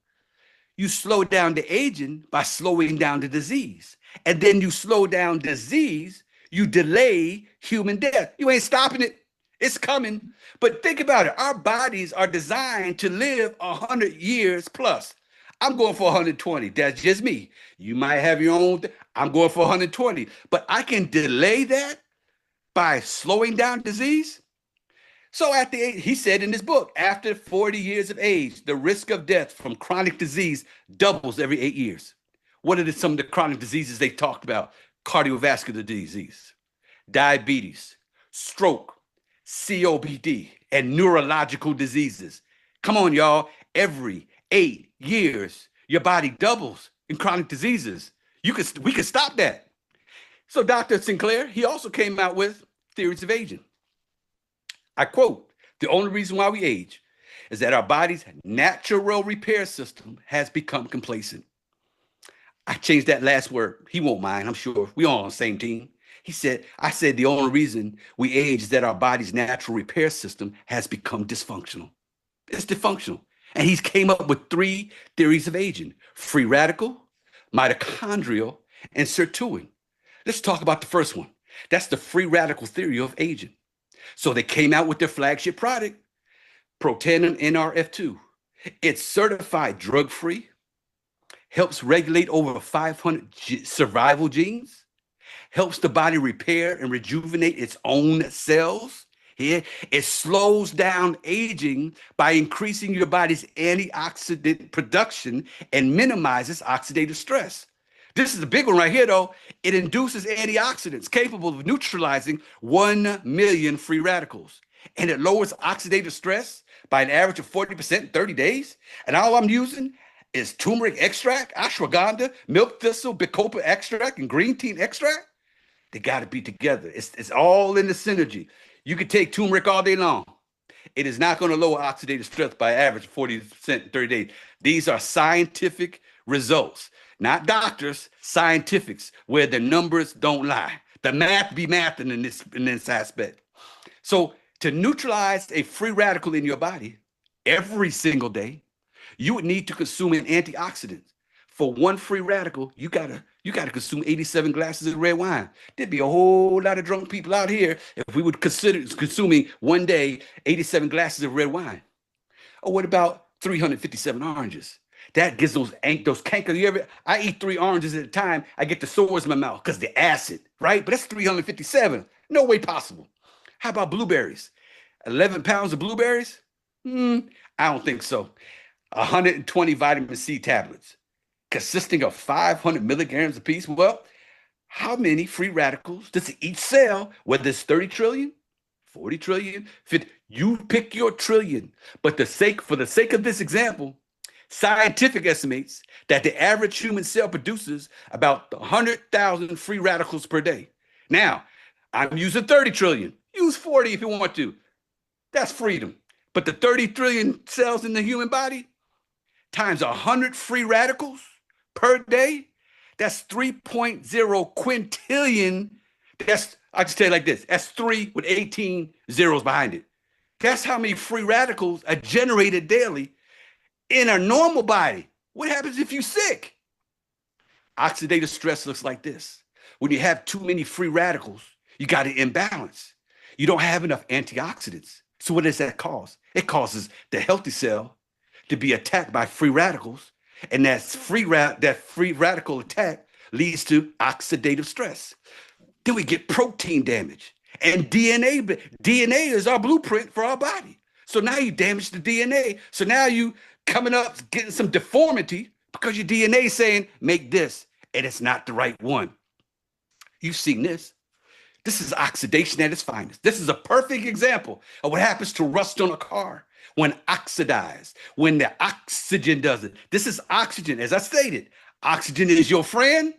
you slow down the aging by slowing down the disease. And then you slow down disease, you delay human death. You ain't stopping it. It's coming. But think about it. Our bodies are designed to live 100 years plus. I'm going for 120. That's just me. You might have your own. I'm going for 120. But I can delay that by slowing down disease. So he said in his book, after 40 years of age, the risk of death from chronic disease doubles every 8 years. What are some of the chronic diseases they talked about? Cardiovascular disease, diabetes, stroke, COPD, and neurological diseases. Come on, y'all. Every 8 years, your body doubles in chronic diseases. We can stop that. So Dr. Sinclair, he also came out with theories of aging. I quote, the only reason why we age is that our body's natural repair system has become complacent. I changed that last word. He won't mind, I'm sure. We all on the same team. I said the only reason we age is that our body's natural repair system has become dysfunctional. It's dysfunctional. And he's came up with 3 theories of aging: free radical, mitochondrial, and sirtuin. Let's talk about the first one. That's the free radical theory of aging. So they came out with their flagship product, Protandim NRF2. It's certified drug-free, helps regulate over 500 survival genes, helps the body repair and rejuvenate its own cells. Here, it slows down aging by increasing your body's antioxidant production and minimizes oxidative stress. This is the big one right here, though. It induces antioxidants capable of neutralizing 1 million free radicals. And it lowers oxidative stress by an average of 40% in 30 days. And all I'm using is turmeric extract, ashwagandha, milk thistle, bacopa extract, and green tea extract. They got to be together. It's all in the synergy. You could take turmeric all day long. It is not going to lower oxidative stress by an average of 40% in 30 days. These are scientific results. Not doctors, scientifics, where the numbers don't lie. The math be mathing in this aspect. So to neutralize a free radical in your body every single day, you would need to consume an antioxidant. For 1 free radical, you gotta consume 87 glasses of red wine. There'd be a whole lot of drunk people out here if we would consider consuming one day 87 glasses of red wine. Or what about 357 oranges? That gives those canker. I eat 3 oranges at a time. I get the sores in my mouth because the acid, right? But that's 357. No way possible. How about blueberries? 11 pounds of blueberries? I don't think so. 120 vitamin C tablets consisting of 500 milligrams apiece. Well, how many free radicals does each cell, whether it's 30 trillion, 40 trillion, 50, you pick your trillion. But for the sake of this example, scientific estimates that the average human cell produces about 100,000 free radicals per day. Now, I'm using 30 trillion. Use 40 if you want to. That's freedom. But the 30 trillion cells in the human body times 100 free radicals per day, that's 3.0 quintillion. I'll just tell you like this. That's 3 with 18 zeros behind it. That's how many free radicals are generated daily in a normal body. What happens if you're sick? Oxidative stress looks like this. When you have too many free radicals, you got an imbalance. You don't have enough antioxidants. So what does that cause? It causes the healthy cell to be attacked by free radicals. And that free radical attack leads to oxidative stress. Then we get protein damage. And DNA is our blueprint for our body. So now you damage the DNA. So now you coming up getting some deformity because your DNA is saying, make this, and it's not the right one. You've seen this. This is oxidation at its finest. This is a perfect example of what happens to rust on a car when oxidized, when the oxygen does it. This is oxygen. As I stated, oxygen is your friend,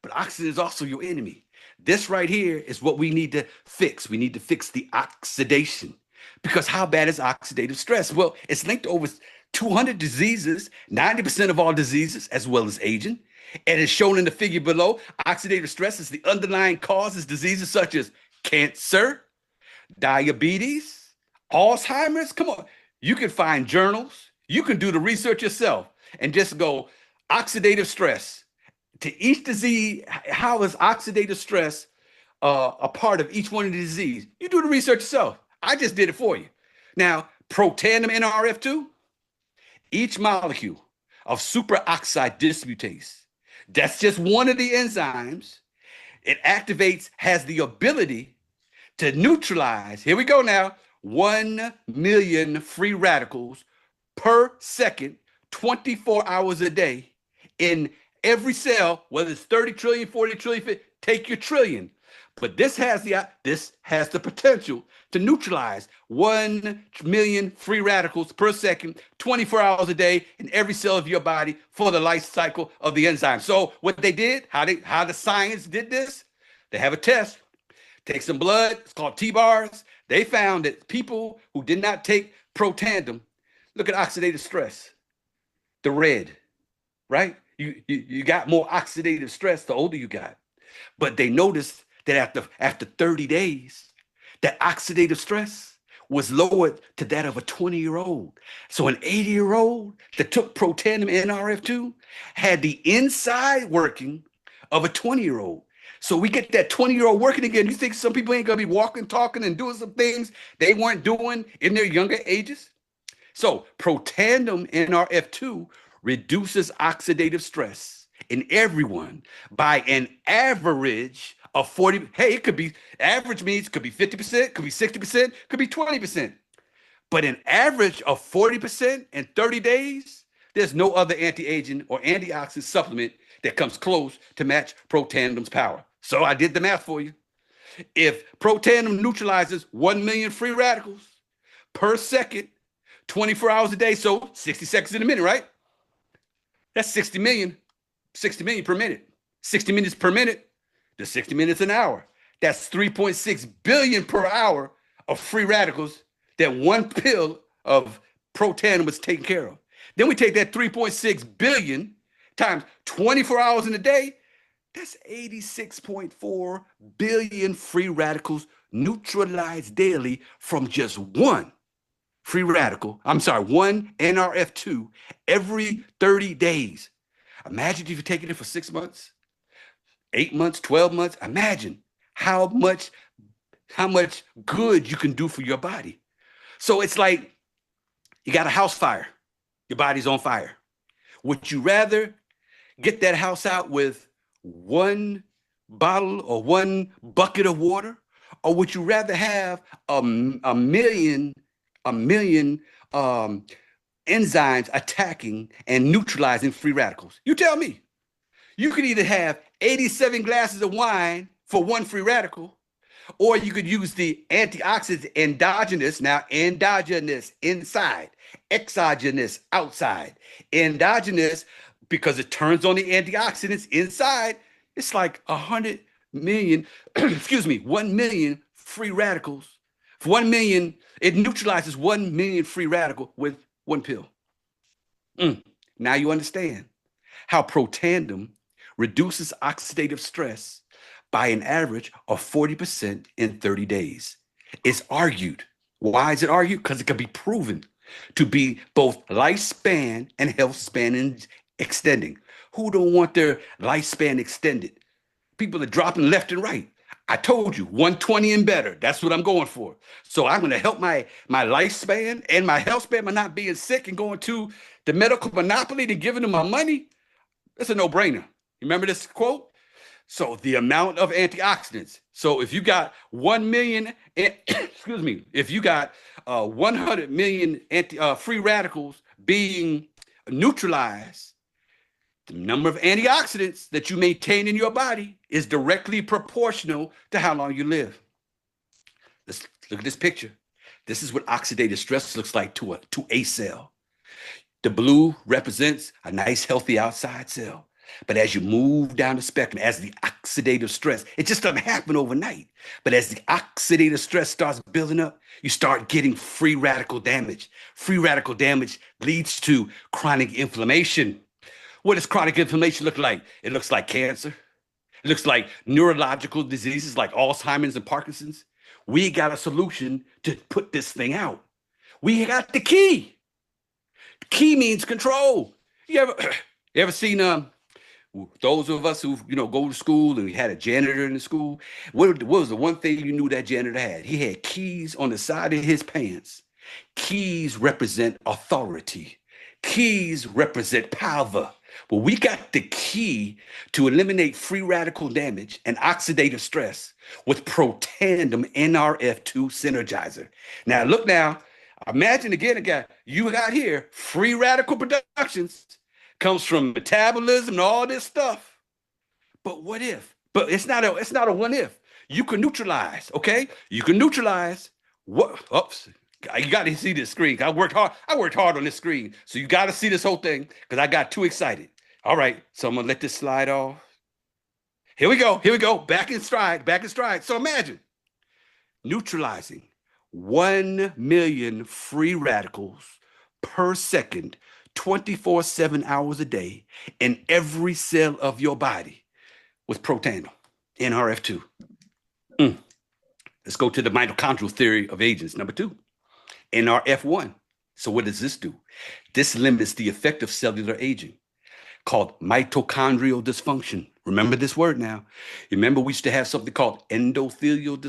but oxygen is also your enemy. This right here is what we need to fix. We need to fix the oxidation. Because how bad is oxidative stress? Well, it's linked to over 200 diseases, 90% of all diseases, as well as aging. And as shown in the figure below, oxidative stress is the underlying causes diseases such as cancer, diabetes, Alzheimer's. Come on, you can find journals. You can do the research yourself and just go oxidative stress. To each disease, how is oxidative stress a part of each one of the disease? You do the research yourself. I just did it for you. Now, protandem NRF2, each molecule of superoxide dismutase, that's just one of the enzymes. It activates, has the ability to neutralize, here we go now, 1 million free radicals per second, 24 hours a day in every cell, whether it's 30 trillion, 40 trillion, take your trillion. But this has the potential to neutralize 1 million free radicals per second, 24 hours a day in every cell of your body for the life cycle of the enzyme. So what they did, how the science did this, they have a test. Take some blood, it's called T-bars. They found that people who did not take protandem, look at oxidative stress, the red, right? You got more oxidative stress the older you got. But they noticed that after 30 days, that oxidative stress was lowered to that of a 20-year-old. So an 80-year-old that took protandem NRF2 had the inside working of a 20-year-old. So we get that 20-year-old working again. You think some people ain't gonna be walking, talking, and doing some things they weren't doing in their younger ages? So protandem NRF2 reduces oxidative stress in everyone by an average of 40. Hey, it could be average means could be 50%, could be 60%, could be 20%. But an average of 40% in 30 days, there's no other anti-aging or antioxidant supplement that comes close to match protandem's power. So I did the math for you. If protandem neutralizes 1 million free radicals per second, 24 hours a day, so 60 seconds in a minute, right? That's 60 million per minute. 60 minutes per minute, to 60 minutes an hour. That's 3.6 billion per hour of free radicals that one pill of protandem was taking care of. Then we take that 3.6 billion times 24 hours in a day, that's 86.4 billion free radicals neutralized daily from just one free radical. I'm sorry, one NRF2 every 30 days. Imagine if you're taking it for 6 months, 8 months, 12 months. Imagine how much good you can do for your body. So it's like you got a house fire. Your body's on fire. Would you rather get that house out with one bottle or one bucket of water, or would you rather have a million enzymes attacking and neutralizing free radicals? You tell me. You could either have 87 glasses of wine for one free radical, or you could use the antioxidants endogenous, now endogenous inside, exogenous outside. Endogenous, because it turns on the antioxidants inside, it's like 100 million, 1 million free radicals. For 1 million, it neutralizes 1 million free radical with one pill. Now you understand how protandem reduces oxidative stress by an average of 40% in 30 days. It's argued. Why is it argued? Because it can be proven to be both lifespan and health span extending. Who don't want their lifespan extended? People are dropping left and right. I told you, 120 and better. That's what I'm going for. So I'm going to help my lifespan and my health span by not being sick and going to the medical monopoly and giving them my money. That's a no-brainer. You remember this quote? So the amount of antioxidants. So if you got 1 million, if you got 100 million free radicals being neutralized, The number of antioxidants that you maintain in your body is directly proportional to how long you live. Let's look at this picture. This is what oxidative stress looks like to a cell. The blue represents a nice, healthy outside cell. But as you move down the spectrum, as the oxidative stress, it just doesn't happen overnight. But as the oxidative stress starts building up, you start getting free radical damage. Free radical damage leads to chronic inflammation. What does chronic inflammation look like? It looks like cancer. It looks like neurological diseases like Alzheimer's and Parkinson's. We got a solution to put this thing out. We got the key. Key means control. You ever seen those of us who go to school and we had a janitor in the school? What was the one thing you knew that janitor had? He had keys on the side of his pants. Keys represent authority. Keys represent power. Well, we got the key to eliminate free radical damage and oxidative stress with Protandim NRF2 Synergizer. Now, look now. Imagine again, you got here, free radical productions comes from metabolism and all this stuff. But what if? But it's not a what if. You can neutralize, okay? You can neutralize what oops. You got to see this screen. I worked hard on this screen. So you got to see this whole thing because I got too excited. All right, so I'm going to let this slide off. Here we go. Back in stride. So imagine neutralizing 1 million free radicals per second, 24/7 hours a day in every cell of your body with Protandim NRF2. Let's go to the mitochondrial theory of agents, number 2. NRF1. So what does this do? This limits the effect of cellular aging called mitochondrial dysfunction. Remember this word now. Remember we used to have something called epithelial,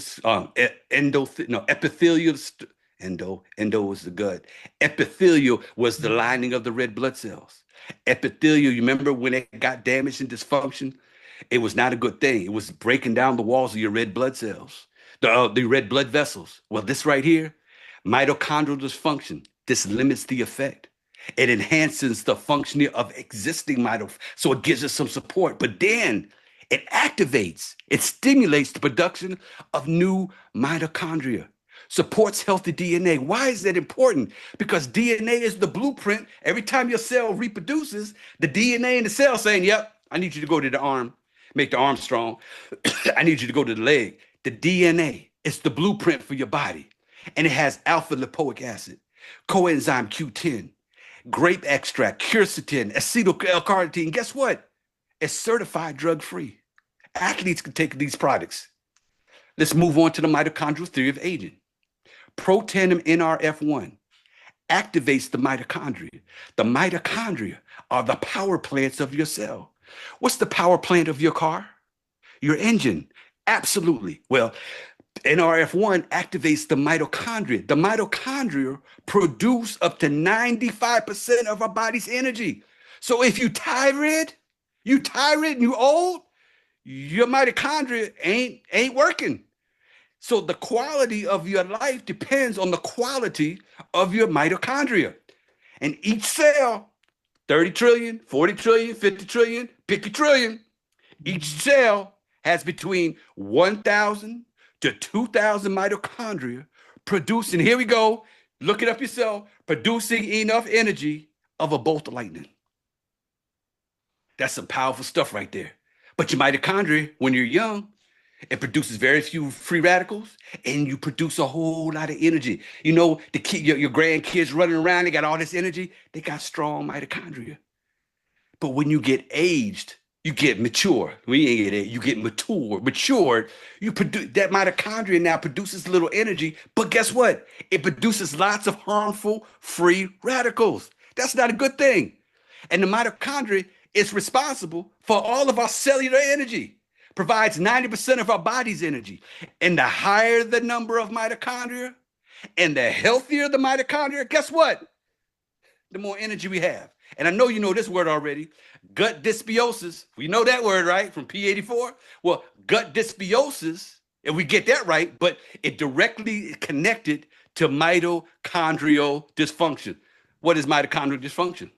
endo was the gut. Epithelial was the lining of the red blood cells. Epithelial, you remember when it got damaged and dysfunction? It was not a good thing. It was breaking down the walls of your red blood cells, the red blood vessels. Well, this right here, mitochondrial dysfunction, this limits the effect. It enhances the functioning of existing mitochondria, so it gives us some support. But then it activates, it stimulates the production of new mitochondria, supports healthy DNA. Why is that important? Because DNA is the blueprint. Every time your cell reproduces, the DNA in the cell saying, yep, I need you to go to the arm, make the arm strong. I need you to go to the leg. The DNA is the blueprint for your body. And it has alpha lipoic acid, coenzyme Q10, grape extract, quercetin, acetyl L-carnitine. Guess what? It's certified drug-free. Athletes can take these products. Let's move on to the mitochondrial theory of aging. Protandim NRF1 activates the mitochondria. The mitochondria are the power plants of your cell. What's the power plant of your car? Your engine. Absolutely. Well, NRF1 activates the mitochondria. The mitochondria produce up to 95% of our body's energy. So if you tired and you old, your mitochondria ain't working. So the quality of your life depends on the quality of your mitochondria. And each cell, 30 trillion, 40 trillion, 50 trillion, pick your trillion. Each cell has between 1,000 to 2,000 mitochondria producing, here we go, look it up yourself, producing enough energy of a bolt of lightning. That's some powerful stuff right there. But your mitochondria, when you're young, it produces very few free radicals and you produce a whole lot of energy. You know, your grandkids running around, they got all this energy, they got strong mitochondria. But when you get aged, you get mature. We ain't get it. You get matured. You produce that mitochondria now produces a little energy, but guess what? It produces lots of harmful free radicals. That's not a good thing. And the mitochondria is responsible for all of our cellular energy, provides 90% of our body's energy. And the higher the number of mitochondria and the healthier the mitochondria, guess what? The more energy we have. And I know you know this word already, gut dysbiosis. We know that word, right? From P84. Well, gut dysbiosis, if we get that right, but it directly connected to mitochondrial dysfunction. What is mitochondrial dysfunction?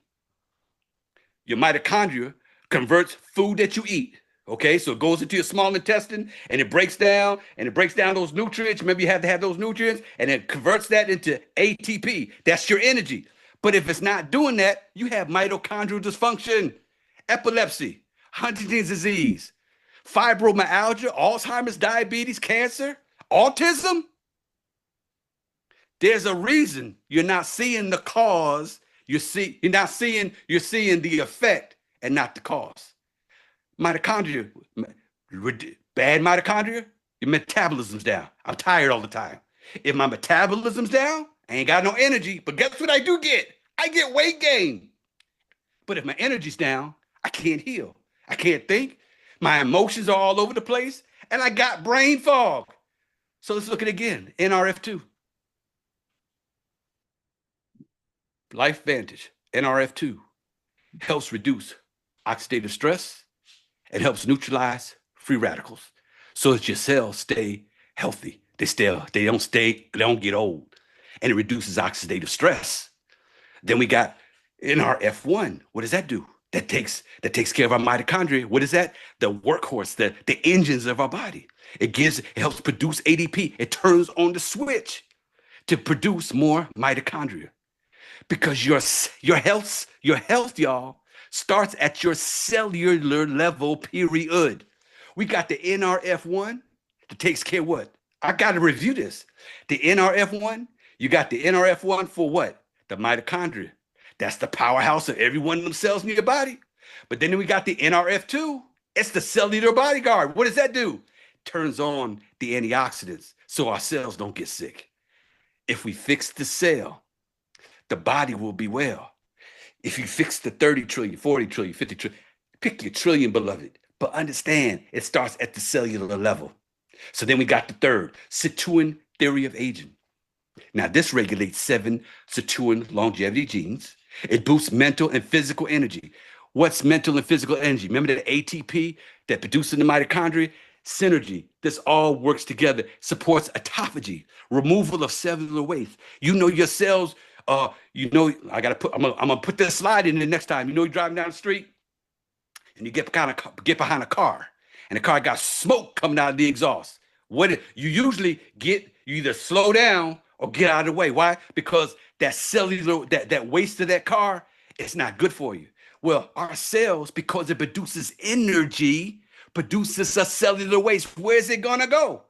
Your mitochondria converts food that you eat. Okay, so it goes into your small intestine and it breaks down those nutrients. Maybe you have to have those nutrients and it converts that into ATP. That's your energy. But if it's not doing that, you have mitochondrial dysfunction, epilepsy, Huntington's disease, fibromyalgia, Alzheimer's, diabetes, cancer, autism. There's a reason you're not seeing the cause. You're seeing the effect and not the cause. Mitochondria, bad mitochondria, your metabolism's down. I'm tired all the time. If my metabolism's down, I ain't got no energy. But guess what I do get? I get weight gain. But if my energy's down, I can't heal. I can't think. My emotions are all over the place, and I got brain fog. So let's look at it again. NRF2, Life Vantage, NRF2 helps reduce oxidative stress and helps neutralize free radicals. So that your cells stay healthy. They don't get old. And it reduces oxidative stress. Then we got NRF1. What does that do? That takes care of our mitochondria. What is that? The workhorse, the engines of our body. It helps produce ADP. It turns on the switch to produce more mitochondria. Because your health, y'all, starts at your cellular level, period. We got the NRF1 that takes care of what? I got to review this. The NRF1, you got the NRF1 for what? The mitochondria. That's the powerhouse of every one of them cells in your body. But then we got the NRF2. It's the cellular bodyguard. What does that do? Turns on the antioxidants so our cells don't get sick. If we fix the cell, the body will be well. If you fix the 30 trillion, 40 trillion, 50 trillion, pick your trillion, beloved. But understand, it starts at the cellular level. So then we got the third, Sirtuin theory of aging. Now, this regulates 7 Sirtuin longevity genes. It boosts mental and physical energy. What's mental and physical energy? Remember that ATP that produces the mitochondria? Synergy. This all works together, supports autophagy, removal of cellular waste. You know your cells, I'm gonna put this slide in there next time. You know, you're driving down the street and you get behind a car and the car got smoke coming out of the exhaust. You usually get, you either slow down or get out of the way. Why? Because that cellular, that waste of that car, it's not good for you. Well, our cells, because it produces energy, produces a cellular waste. Where's it gonna go?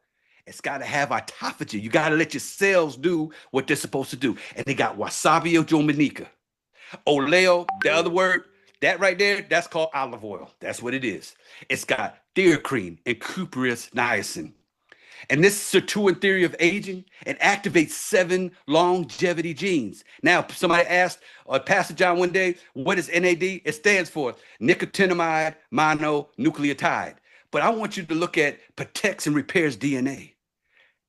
It's got to have autophagy. You got to let your cells do what they're supposed to do. And they got wasabio jomanica. Oleo, the other word, that right there, that's called olive oil. That's what it is. It's got theocrine and cuprous niacin. And this Sirtuin theory of aging, it activates 7 longevity genes. Now, somebody asked Pastor John one day, what is NAD? It stands for nicotinamide mononucleotide. But I want you to look at protects and repairs DNA.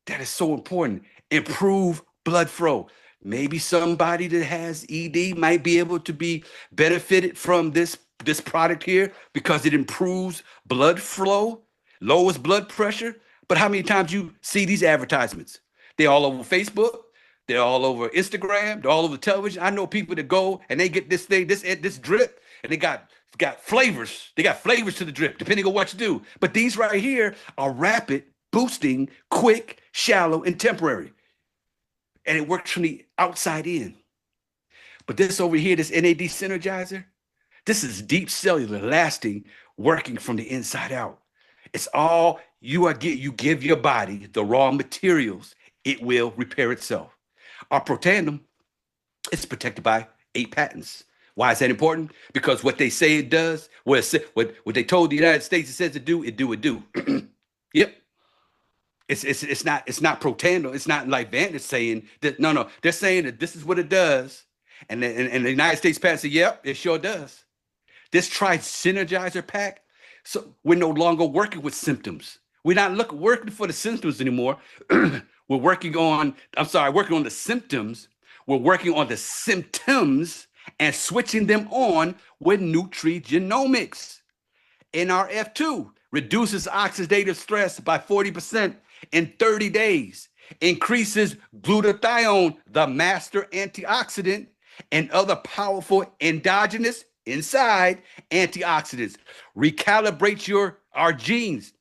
That is so important. Improve blood flow. Maybe somebody that has ED might be able to be benefited from this product here because it improves blood flow, lowers blood pressure. But how many times you see these advertisements? They're all over Facebook. They're all over Instagram. They're all over television. I know people that go and they get this thing, this drip, and they got flavors. They got flavors to the drip, depending on what you do. But these right here are rapid, boosting, quick, shallow, and temporary. And it works from the outside in. But this over here, this NAD synergizer, this is deep cellular, lasting, working from the inside out. It's all you give your body the raw materials, it will repair itself. Our protandem, it's protected by 8 patents. Why is that important? Because what they say it does, what they told the United States it says it do. Yep. It's not protandem. It's not like Vantage saying that. No. They're saying that this is what it does, and the United States patent said, yep, it sure does. This Tri-Synergizer pack. So we're no longer working with symptoms. We're not working for the symptoms anymore. We're working on the symptoms. We're working on the symptoms and switching them on with nutrigenomics. NRF2 reduces oxidative stress by 40% in 30 days, increases glutathione, the master antioxidant, and other powerful endogenous inside antioxidants, recalibrates our genes.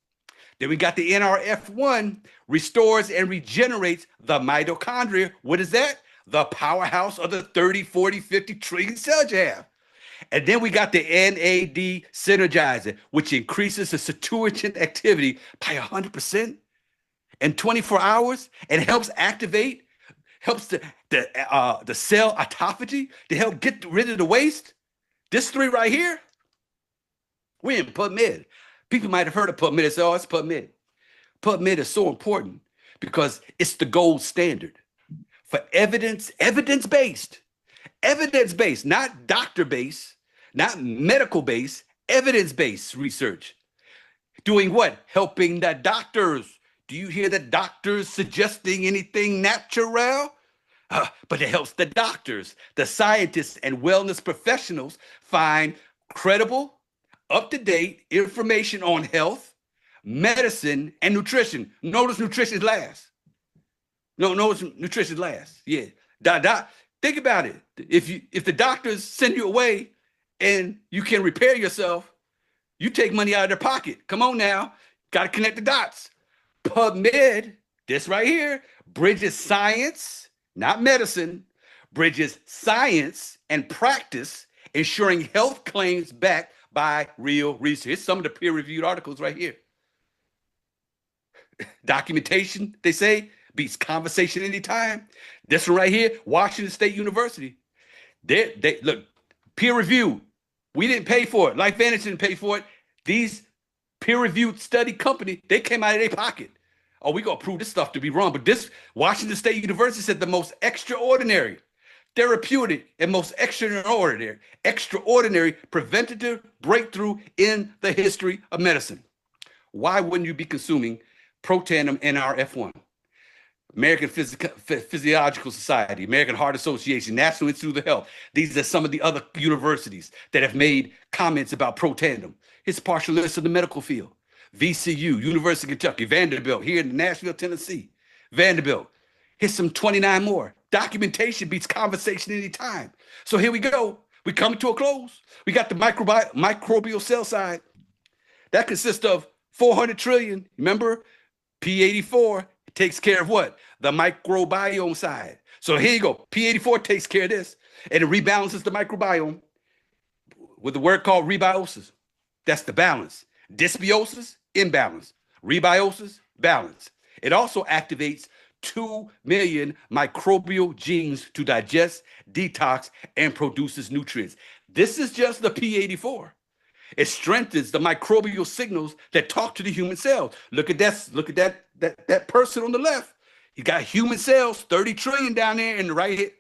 Then we got the NRF1, restores and regenerates the mitochondria. What is that? The powerhouse of the 30, 40, 50 trillion cells you have. And then we got the NAD synergizer, which increases the sirtuin activity by 100% in 24 hours and helps the cell autophagy to help get rid of the waste. This three right here, we're in PubMed. People might have heard of PubMed and say, oh, it's PubMed. PubMed is so important because it's the gold standard for evidence-based, not doctor-based, not medical-based, evidence-based research. Doing what? Helping the doctors. Do you hear the doctors suggesting anything natural? But it helps the doctors, the scientists, and wellness professionals find credible, up-to-date information on health, medicine, and nutrition. Notice nutrition last. Notice nutrition last. Yeah. Think about it. If the doctors send you away and you can repair yourself, you take money out of their pocket. Come on now. Got to connect the dots. PubMed, this right here, bridges science, not medicine, bridges science and practice, ensuring health claims backed by real research. Here's some of the peer-reviewed articles right here. Documentation, they say, beats conversation anytime. This one right here, Washington State University. They look, peer review. We didn't pay for it. Life Vantage didn't pay for it. These peer-reviewed study company, they came out of their pocket. Oh, we gonna prove this stuff to be wrong. But this Washington State University said the most extraordinary, therapeutic, and most extraordinary preventative breakthrough in the history of medicine. Why wouldn't you be consuming Protandim NRF1? American Physiological Society, American Heart Association, National Institute of Health. These are some of the other universities that have made comments about Protandim. Here's a partial list of the medical field. VCU, University of Kentucky, Vanderbilt, here in Nashville, Tennessee. Vanderbilt. Here's some 29 more. Documentation beats conversation anytime. So here we go. We coming to a close. We got the microbial cell side. That consists of 400 trillion. Remember, P84 takes care of what? The microbiome side. So here you go. P84 takes care of this, and it rebalances the microbiome with a word called rebiosis. That's the balance. Dysbiosis, imbalance. Rebiosis, balance. It also activates 2 million microbial genes to digest, detox, and produces nutrients. This is just the P84. It strengthens the microbial signals that talk to the human cells. Look at that. Look at that person on the left. He got human cells, 30 trillion down there in the right hip.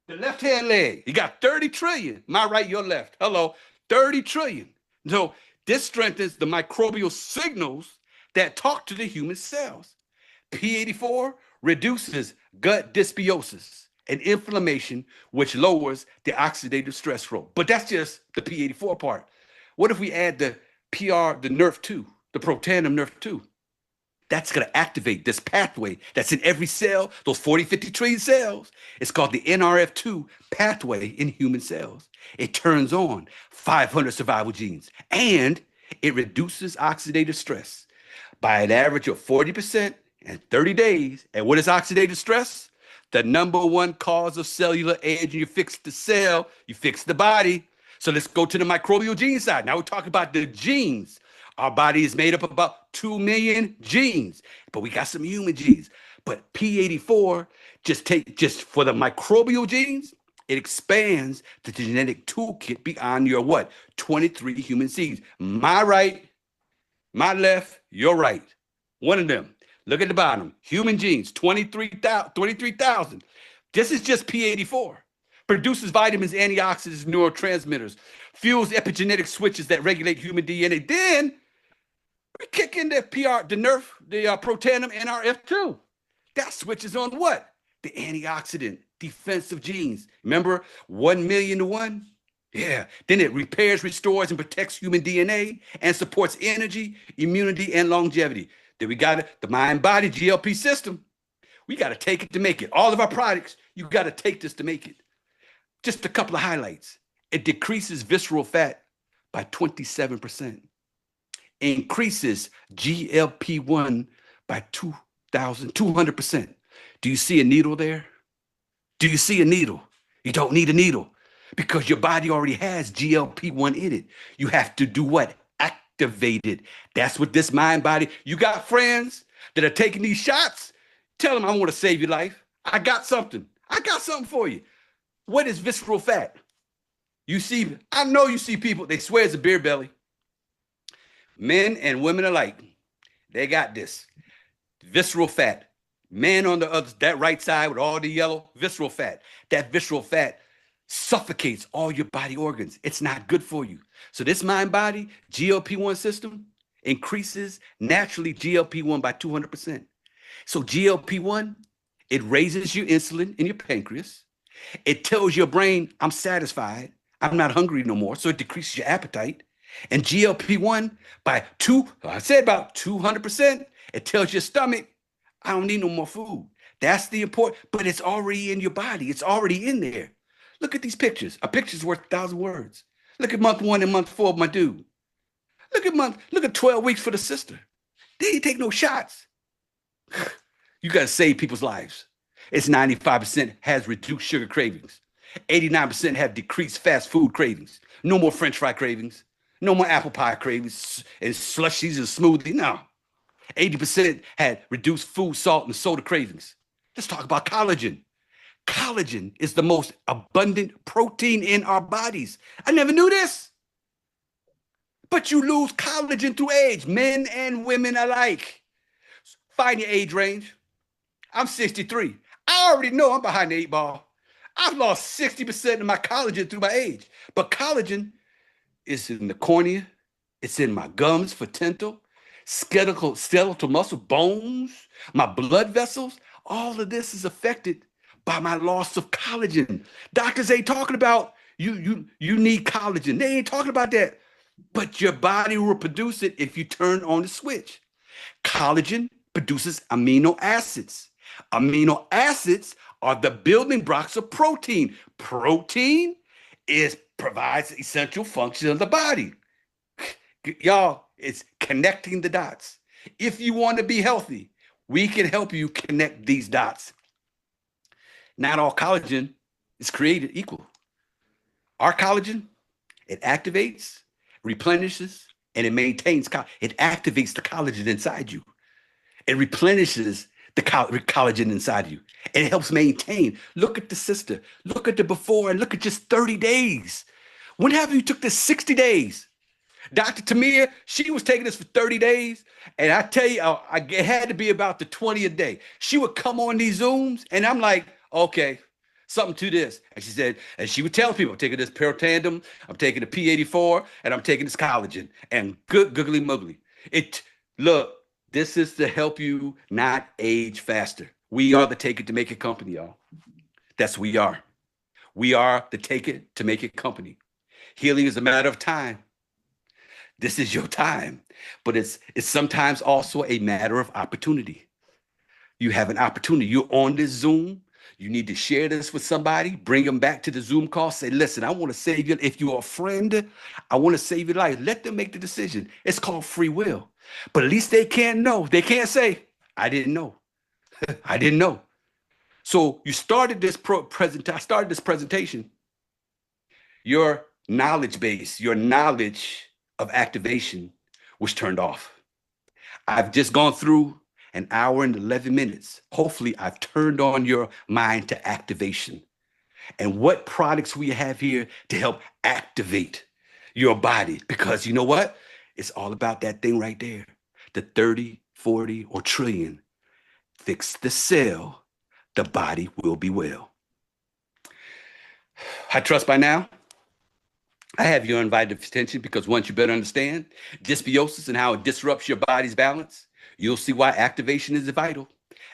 The left-hand leg, he got 30 trillion. My right, your left. Hello, 30 trillion. So this strengthens the microbial signals that talk to the human cells. P84 reduces gut dysbiosis and inflammation, which lowers the oxidative stress role. But that's just the P84 part. What if we add the NRF2, the Protandim NRF2? That's going to activate this pathway that's in every cell, those 40, 50 trillion cells. It's called the NRF2 pathway in human cells. It turns on 500 survival genes, and it reduces oxidative stress by an average of 40% in 30 days. And what is oxidative stress? The number one cause of cellular age. You fix the cell, you fix the body. So let's go to the microbial gene side. Now we're talking about the genes. Our body is made up of about 2 million genes, but we got some human genes. But P84, just for the microbial genes, it expands the genetic toolkit beyond your what? 23 human genes. My right, my left, your right. One of them. Look at the bottom. Human genes, 23,000. This is just P84. Produces vitamins, antioxidants, neurotransmitters, fuels epigenetic switches that regulate human DNA. Then we kick in the Protandim NRF2. That switches on what? The antioxidant defensive genes. Remember, 1 million to 1? Yeah. Then it repairs, restores, and protects human DNA and supports energy, immunity, and longevity. Then we got the mind-body GLP system. We got to take it to make it. All of our products, you got to take this to make it. Just a couple of highlights. It decreases visceral fat by 27%, increases GLP-1 by 2,200%. Do you see a needle there? Do you see a needle? You don't need a needle because your body already has GLP-1 in it. You have to do what? Activate it. That's what this mind body. You got friends that are taking these shots. Tell them I want to save your life. I got something. I got something for you. What is visceral fat? You see, I know you see people, they swear it's a beer belly. Men and women alike, they got this. Visceral fat. Man on the other, that right side with all the yellow, visceral fat. That visceral fat suffocates all your body organs. It's not good for you. So this mind body GLP-1 system increases naturally GLP-1 by 200%. So GLP-1, it raises your insulin in your pancreas. It tells your brain, I'm satisfied. I'm not hungry no more. So it decreases your appetite. And GLP-1 by I said about 200%, it tells your stomach, I don't need no more food. That's the important, but it's already in your body. It's already in there. Look at these pictures. A picture's worth 1,000 words. Look at month 1 and month 4 of my dude. Look at 12 weeks for the sister. They didn't take no shots. You got to save people's lives. It's 95% has reduced sugar cravings. 89% have decreased fast food cravings. No more French fry cravings. No more apple pie cravings and slushies and smoothies. No. 80% had reduced food, salt, and soda cravings. Let's talk about collagen. Collagen is the most abundant protein in our bodies. I never knew this. But you lose collagen through age, men and women alike. Find your age range. I'm 63. I already know I'm behind the 8 ball. I've lost 60% of my collagen through my age. But collagen is in the cornea. It's in my gums for dental, skeletal muscle, bones, my blood vessels. All of this is affected by my loss of collagen. Doctors ain't talking about you need collagen. They ain't talking about that. But your body will produce it if you turn on the switch. Collagen produces amino acids. Amino acids are the building blocks of protein. Protein provides essential function of the body. Y'all, it's connecting the dots. If you want to be healthy, we can help you connect these dots. Not all collagen is created equal. Our collagen, it activates, replenishes, and it maintains. It activates the collagen inside you. It replenishes the collagen inside you. And it helps maintain. Look at the sister. Look at the before and look at just 30 days. When have you took this 60 days? Dr. Tamia, she was taking this for 30 days. And I tell you, it had to be about the 20th day. She would come on these Zooms and I'm like, okay, something to this. And she said, and she would tell people, I'm taking this Perotandem, I'm taking the P84, and I'm taking this collagen. And good googly muggly. Look, this is to help you not age faster. We are the Take It to Make It company, y'all. That's what we are. We are the Take It to Make It company. Healing is a matter of time. This is your time, but it's sometimes also a matter of opportunity. You have an opportunity. You're on this Zoom. You need to share this with somebody. Bring them back to the Zoom call. Say, listen, I want to save you. If you're a friend, I want to save your life. Let them make the decision. It's called free will. But at least they can't know. They can't say, I didn't know. I didn't know. So you started this presentation. Your knowledge base, your knowledge of activation was turned off. I've just gone through an hour and 11 minutes. Hopefully, I've turned on your mind to activation. And what products we have here to help activate your body. Because you know what? It's all about that thing right there. The 30, 40, or trillion. Fix the cell, the body will be well. I trust by now I have your undivided attention because once you better understand dysbiosis and how it disrupts your body's balance, you'll see why activation is vital.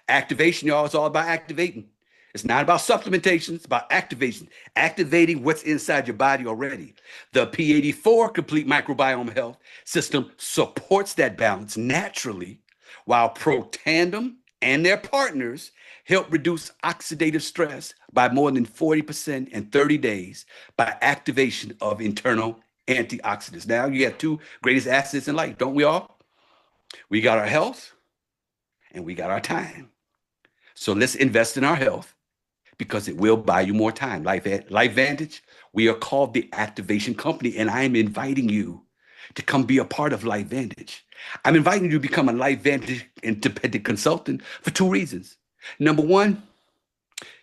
Activation, y'all, is all about activating. It's not about supplementation. It's about activation, activating what's inside your body already. The P84 Complete Microbiome Health System supports that balance naturally, while Protandim and their partners help reduce oxidative stress by more than 40% in 30 days by activation of internal antioxidants. Now, you have two greatest assets in life, don't we all? We got our health and we got our time. So let's invest in our health because it will buy you more time. Life Vantage, we are called the Activation Company, and I am inviting you to come be a part of Life Vantage. I'm inviting you to become a Life Vantage independent consultant for two reasons. Number one,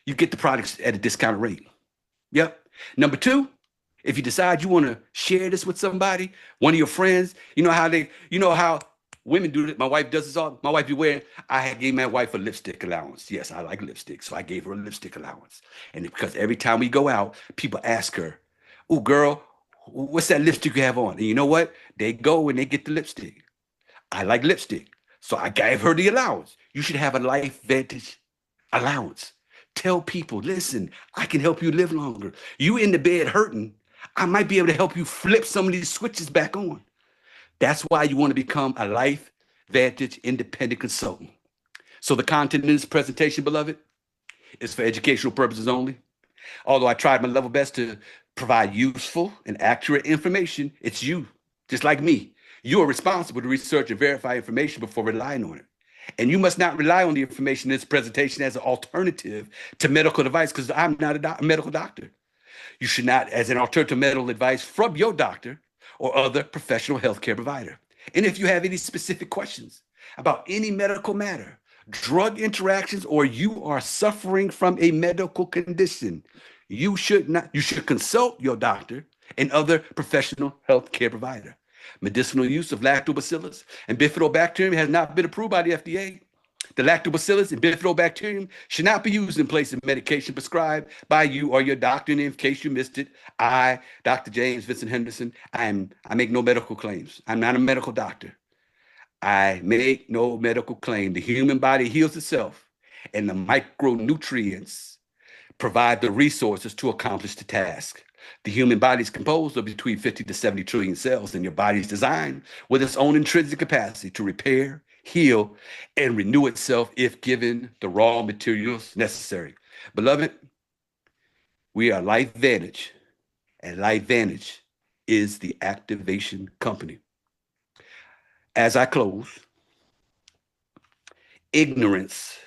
you get the products at a discounted rate. Yep. Number two, if you decide you want to share this with somebody, one of your friends, you know how women do it. My wife does this all. My wife be wearing, I gave my wife a lipstick allowance. Yes, I like lipstick. So I gave her a lipstick allowance. And because every time we go out, people ask her, oh, girl, what's that lipstick you have on? And you know what? They go and they get the lipstick. I like lipstick. So I gave her the allowance. You should have a Life Vantage allowance. Tell people, listen, I can help you live longer. You in the bed hurting, I might be able to help you flip some of these switches back on. That's why you want to become a Life Vantage independent consultant. So the content in this presentation, beloved, is for educational purposes only. Although I tried my level best to provide useful and accurate information, it's you, just like me. You are responsible to research and verify information before relying on it. And you must not rely on the information in this presentation as an alternative to medical advice, because I'm not a medical doctor. You should not, as an alternative medical advice from your doctor or other professional healthcare provider. And if you have any specific questions about any medical matter, drug interactions, or you are suffering from a medical condition, you should consult your doctor and other professional healthcare provider. Medicinal use of lactobacillus and bifidobacterium has not been approved by the FDA. The lactobacillus and bifidobacterium should not be used in place of medication prescribed by you or your doctor. And in case you missed it, I, Dr. James Vincent Henderson, I make no medical claims. I'm not a medical doctor. I make no medical claim. The human body heals itself, and the micronutrients provide the resources to accomplish the task. The human body is composed of between 50 to 70 trillion cells, and your body is designed with its own intrinsic capacity to repair, heal, and renew itself if given the raw materials necessary. Beloved, we are Life Vantage, and Life Vantage is the activation company. As I close, ignorance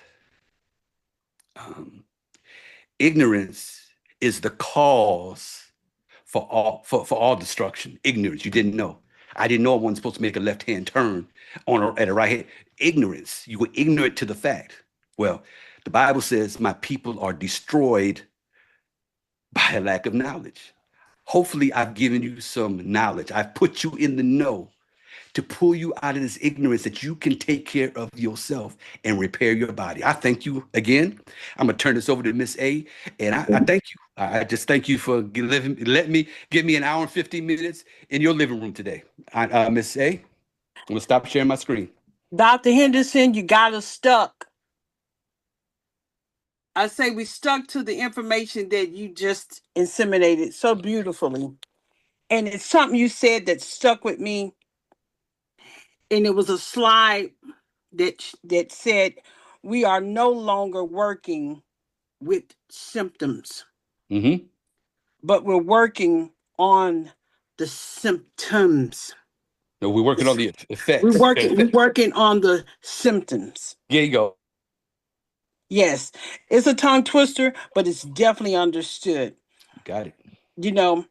is the cause for all destruction. Ignorance. You didn't know. I didn't know I wasn't supposed to make a left-hand turn at a right hand. Ignorance. You were ignorant to the fact. Well, the Bible says my people are destroyed by a lack of knowledge. Hopefully, I've given you some knowledge. I've put you in the know to pull you out of this ignorance that you can take care of yourself and repair your body. I thank you again. I'm going to turn this over to Miss A, and I thank you. I just thank you for let me give me an hour and 15 minutes in your living room today. Miss A, I'm going to stop sharing my screen. Dr. Henderson, you got us stuck. I say we stuck to the information that you just inseminated so beautifully. And it's something you said that stuck with me. And it was a slide that said we are no longer working with symptoms, but we're working on the symptoms. No, we're working on the effects. We're working on the symptoms. There you go. Yes, it's a tongue twister, but it's definitely understood. Got it. You know,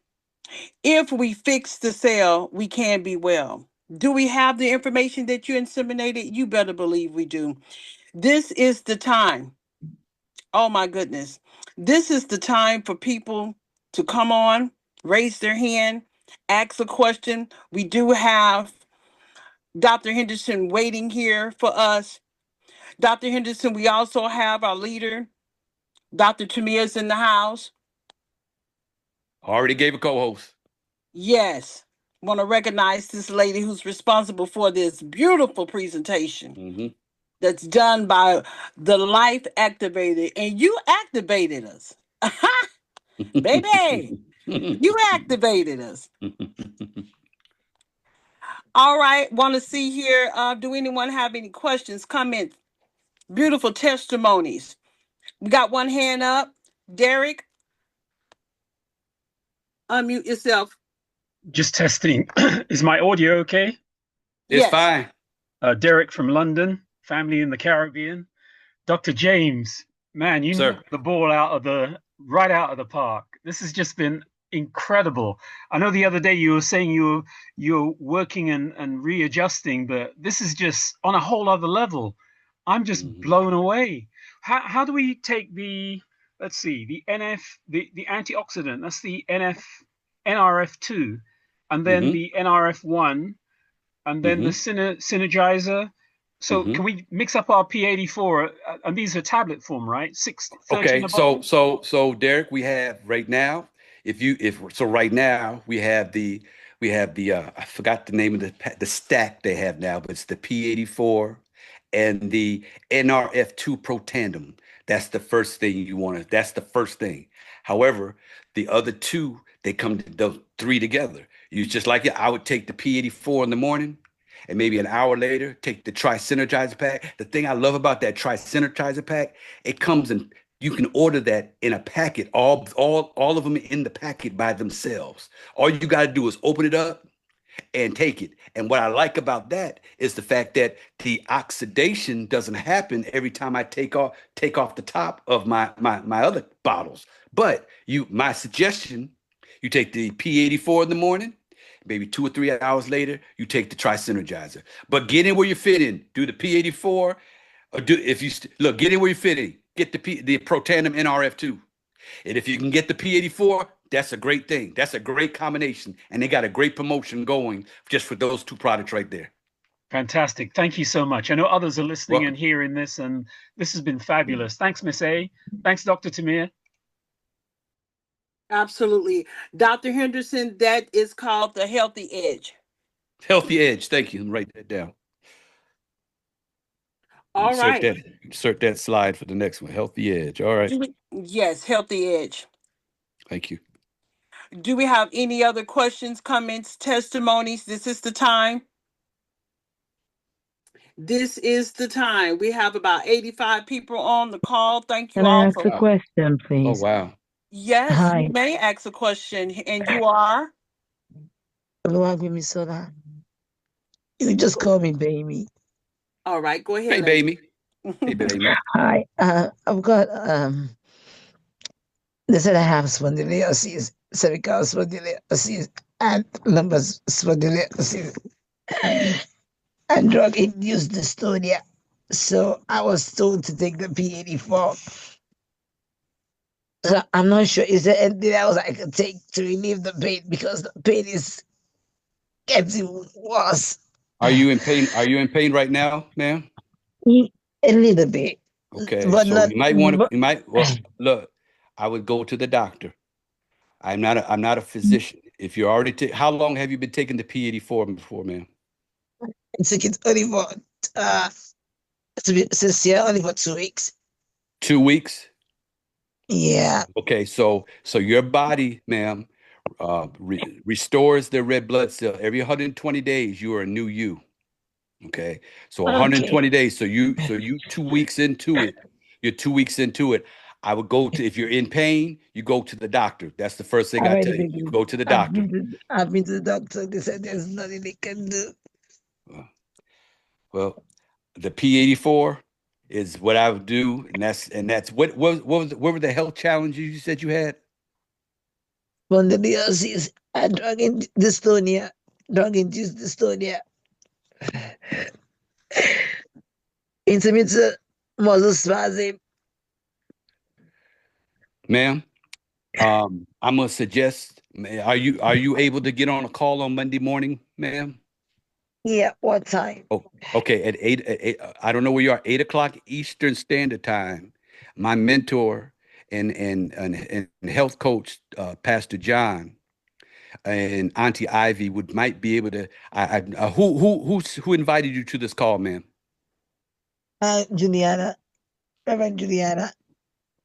if we fix the cell, we can be well. Do we have the information that you inseminated? You better believe we do. This is the time. Oh my goodness. This is the time for people to come on, raise their hand, ask a question. We do have Dr. Henderson waiting here for us. Dr. Henderson, we also have our leader, Dr. Tamia's in the house. Already gave a co-host. Yes. Want to recognize this lady who's responsible for this beautiful presentation that's done by the Life Activator. And you activated us. Baby, you activated us. All right. Want to see here. Do anyone have any questions, comments? Beautiful testimonies. We got one hand up. Derek, unmute yourself. Just testing. Is my audio okay? It's Yes. fine. Derek from London, family in the Caribbean. Dr. James, man, you Sir. knocked the ball right out of the park. This has just been incredible. I know the other day you were saying you're working and readjusting, but this is just on a whole other level. I'm just blown away. How do we take let's see, the the antioxidant, that's the NRF2, and then the NRF1, and then the synergizer. So can we mix up our P84? And these are tablet form, right? 13 Okay, a bottle. so Derek, we have right now, if so right now we have the I forgot the name of the stack they have now, but it's the P84 and the NRF2 Pro Tandem. That's the first thing you want to, that's the first thing. However, the other two, they come those three together. You just like it, I would take the P84 in the morning and maybe an hour later take the tri-synergizer pack. The thing I love about that tri-synergizer pack, it comes in, you can order that in a packet, all of them in the packet by themselves. All you got to do is open it up and take it. And what I like about that is the fact that the oxidation doesn't happen every time I take off the top of my other bottles. But my suggestion, you take the P84 in the morning, maybe 2 or 3 hours later, you take the tri-synergizer. But get in where you fit in. Do the P84, or do if you look, get in where you fit in. Get the Pro Tandem NRF2. And if you can get the P84, that's a great thing. That's a great combination. And they got a great promotion going just for those two products right there. Fantastic. Thank you so much. I know others are listening Welcome. and hearing this, and this has been fabulous. Thanks, Miss A. Thanks, Dr. Tamir. Absolutely. Dr. Henderson, that is called the Healthy Edge. Healthy Edge. Thank you. Write that down. All insert right. that insert that slide for the next one. Healthy Edge. All right. Yes, Healthy Edge. Thank you. Do we have any other questions, comments, testimonies? This is the time. This is the time. We have about 85 people on the call. Thank you Can I all ask for. a question, Oh please? wow. Yes, Hi. you may ask a question. And you are? Soda. You just call me baby. All right, go ahead. Hey baby. Hey baby. Hi. I've got they said I have spondylosis, cervical spondylosis, and lumbar spondylosis, and drug-induced dystonia. So I was told to take the P84. So I'm not sure. Is there anything else I can take to relieve the pain, because the pain is getting worse? Are you in pain? Are you in pain right now, ma'am? A little bit, Okay. but So not. well, look, I would go to the doctor. I'm not a physician. If you're already how long have you been taking the P84 before, ma'am? I took it only for since here only for 2 weeks. 2 weeks? Yeah. Okay, so your body, ma'am, restores their red blood cell every 120 days. You are a new you. Okay, so 120 days. So you 2 weeks into it. You're 2 weeks into it. I would go to, if you're in pain, you go to the doctor. That's the first thing I tell you. You go to the doctor. I've been to the doctor. They said there's nothing they can do. Well, the P84 is what I would do, and that's what were the health challenges you said you had? Spondylosis and dystonia, drug-induced dystonia, intermittent muscle spasm. Ma'am, I'm gonna suggest, are you able to get on a call on Monday morning, ma'am? Yeah, what time? Oh, okay, at eight, I don't know where you are, 8 o'clock Eastern Standard Time. My mentor and health coach, Pastor John, and Auntie Ivy might be able to. Who invited you to this call, ma'am? Juliana, Reverend Juliana.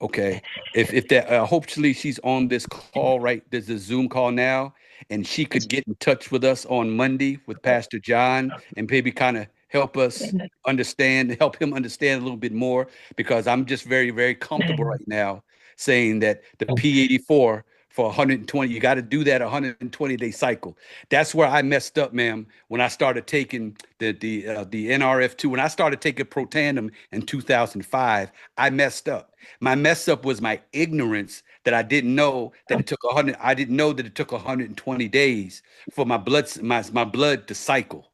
Okay, if that hopefully she's on this call, right? There's a Zoom call now, and she could get in touch with us on Monday with Pastor John and maybe kind of help us understand, help him understand a little bit more, because I'm just very, very comfortable right now saying that the P84 for 120, you got to do that 120-day cycle. That's where I messed up, ma'am, when I started taking the NRF2. When I started taking Protandim in 2005, I messed up. My mess up was my ignorance that I didn't know that it took 100. I didn't know that it took 120 days for my blood to cycle.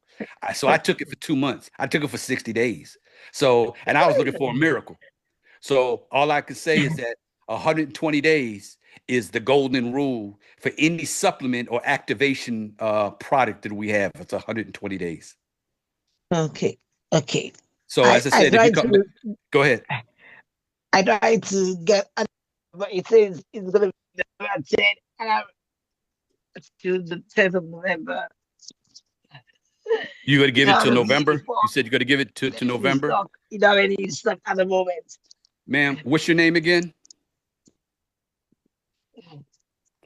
So I took it for 2 months. I took it for 60 days. So, and I was looking for a miracle. So all I can say is that 120 days is the golden rule for any supplement or activation product that we have. It's 120 days. Okay. Okay. So as I I said, if you try come, to go ahead. I try to get, but it says it's gonna be the 10, and I'm to the 10th of November. You got to You give it know, till the be November. before You said you got to give it to any November. stock. You don't have any stock at the moment. Ma'am, what's your name again?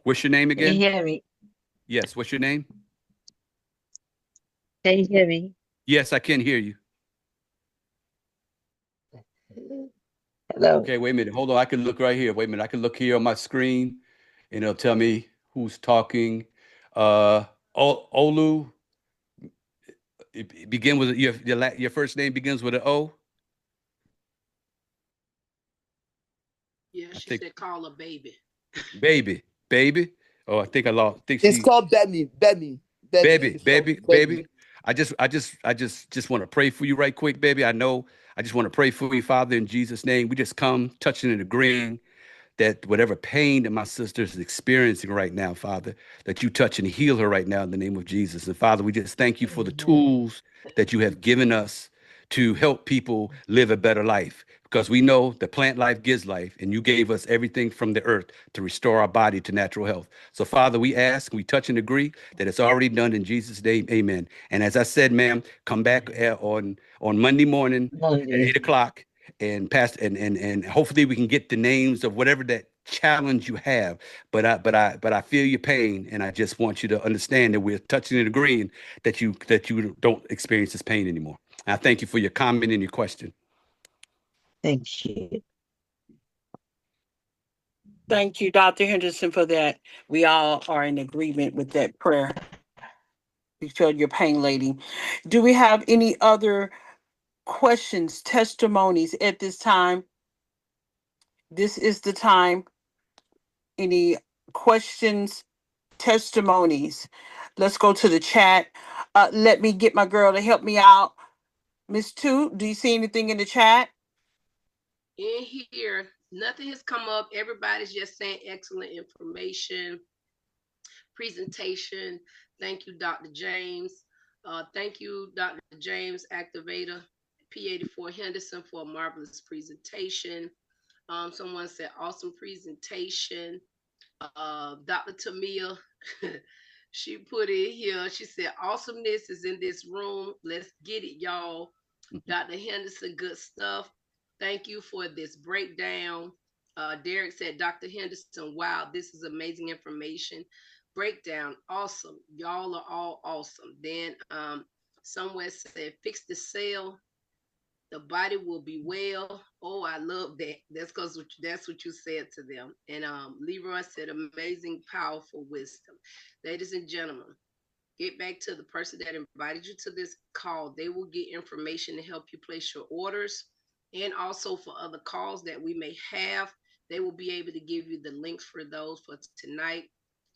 What's your name Can you again? hear me? Yes, what's your name? Can you hear me? Yes, I can hear you. Hello. Okay, wait a minute. Hold on. I can look right here. Wait a minute. I can look here on my screen and it'll tell me who's talking. Olu, begin with your first name begins with an O. Yeah, I she think said call her baby. baby. Oh, I think I lost. I think It's she called Bemi. It's called baby. Bemi. I just want to pray for you right quick, baby. I know. I just want to pray for you, Father, in Jesus' name. We just come touching and agreeing that whatever pain that my sister is experiencing right now, Father, that you touch and heal her right now in the name of Jesus. And Father, we just thank you for the tools that you have given us to help people live a better life. Because we know that plant life gives life, and you gave us everything from the earth to restore our body to natural health. So, Father, we ask, we touch and agree that it's already done in Jesus' name. Amen. And as I said, ma'am, come back on Monday morning at Monday. 8 o'clock and hopefully we can get the names of whatever that challenge you have. But I feel your pain, and I just want you to understand that we're touching and agreeing that you don't experience this pain anymore. I thank you for your comment and your question. Thank you. Thank you, Dr. Henderson, for that. We all are in agreement with that prayer. You feel your pain, lady. Do we have any other questions, testimonies at this time? This is the time. Any questions, testimonies? Let's go to the chat. Let me get my girl to help me out. Miss Two, do you see anything in the chat? In here, nothing has come up. Everybody's just saying excellent information, presentation. Thank you, Dr. James. Thank you, Dr. James, Activator, P84 Henderson, for a marvelous presentation. Someone said awesome presentation. Dr. Tamia, she put it here. She said, awesomeness is in this room. Let's get it, y'all. Dr. Henderson, good stuff. Thank you for this breakdown. Derek said, Dr. Henderson, wow, this is amazing information. Breakdown, awesome. Y'all are all awesome. Then somewhere said, fix the cell. The body will be well. Oh, I love that. That's what you said to them. And Leroy said, amazing, powerful wisdom. Ladies and gentlemen, get back to the person that invited you to this call. They will get information to help you place your orders, and also for other calls that we may have. They will be able to give you the links for those for tonight.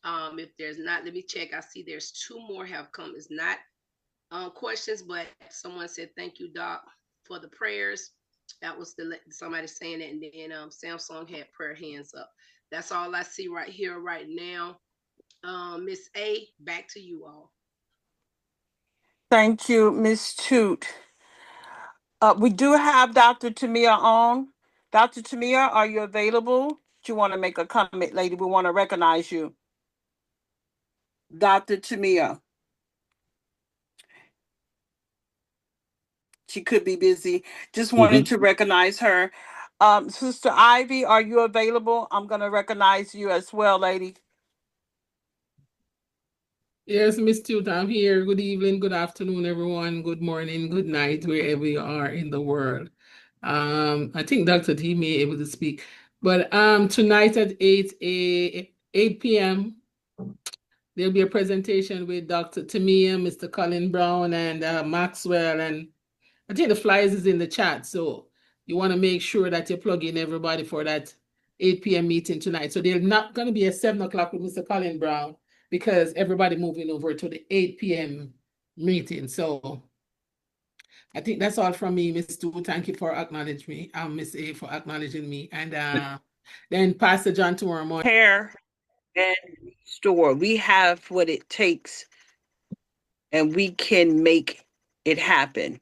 If there's not, let me check. I see there's two more have come. It's not questions, but someone said thank you, Doc, for the prayers. That was somebody saying that, and then Samsung had prayer hands up. That's all I see right here, right now. Miss A, back to you all. Thank you, Miss Toot. We do have Dr. Tamia on. Dr. Tamia, are you available? Do you want to make a comment, lady? We want to recognize you. Dr. Tamia. She could be busy. Just wanted to recognize her. Sister Ivy, are you available? I'm going to recognize you as well, lady. Yes, Miss Tooth, I'm here. Good evening, good afternoon, everyone. Good morning, good night, wherever you are in the world. I think Dr. T may be able to speak. But tonight at 8 p.m., there'll be a presentation with Dr. Tamia, Mr. Colin Brown, and Maxwell. And I think the flyers is in the chat. So you want to make sure that you plug in everybody for that 8 p.m. meeting tonight. So there's not going to be a 7 o'clock with Mr. Colin Brown because everybody moving over to the 8 p.m. meeting. So I think that's all from me, Miss Stu. Thank you for acknowledging me. Miss A for acknowledging me. And then Pastor John tomorrow morning. Repair and restore. We have what it takes and we can make it happen.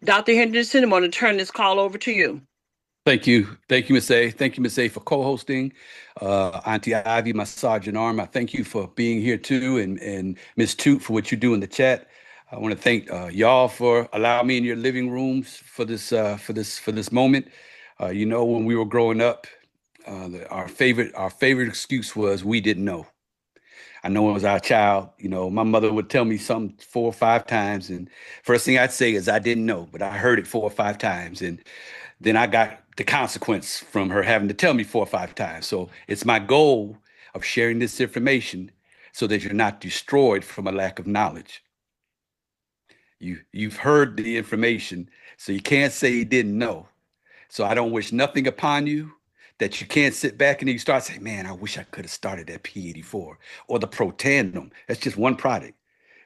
Dr. Henderson, I'm going to turn this call over to you. Thank you. Thank you, Miss A. Thank you, Miss A, for co-hosting. Auntie Ivy, my sergeant arm, I thank you for being here too, and Miss Toot for what you do in the chat. I want to thank y'all for allowing me in your living rooms for this moment. You know, when we were growing up, our favorite excuse was we didn't know. I know when I was our child, you know, my mother would tell me something 4 or 5 times, and first thing I'd say is I didn't know, but I heard it 4 or 5 times, and then I got the consequence from her having to tell me 4 or 5 times. So it's my goal of sharing this information so that you're not destroyed from a lack of knowledge. You've heard the information, so you can't say you didn't know. So I don't wish nothing upon you that you can't sit back and you start saying, man, I wish I could have started at P84 or the Pro Tandem. That's just one product.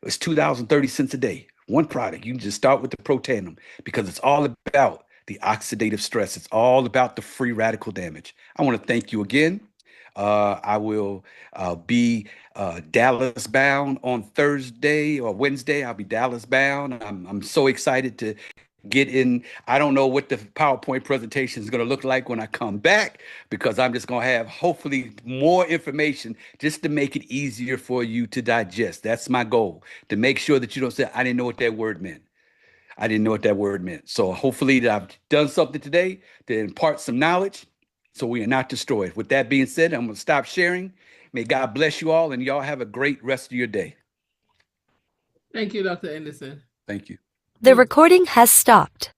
It's 2,030 cents a day. One product. You can just start with the Pro Tandem because it's all about the oxidative stress. It's all about the free radical damage. I want to thank you again. I will be Dallas bound on Thursday or Wednesday. I'll be Dallas bound. I'm so excited to get in. I don't know what the PowerPoint presentation is going to look like when I come back because I'm just going to have hopefully more information just to make it easier for you to digest. That's my goal, to make sure that you don't say, I didn't know what that word meant. I didn't know what that word meant. So hopefully that I've done something today to impart some knowledge so we are not destroyed. With that being said, I'm going to stop sharing. May God bless you all and y'all have a great rest of your day. Thank you, Dr. Anderson. Thank you. The recording has stopped.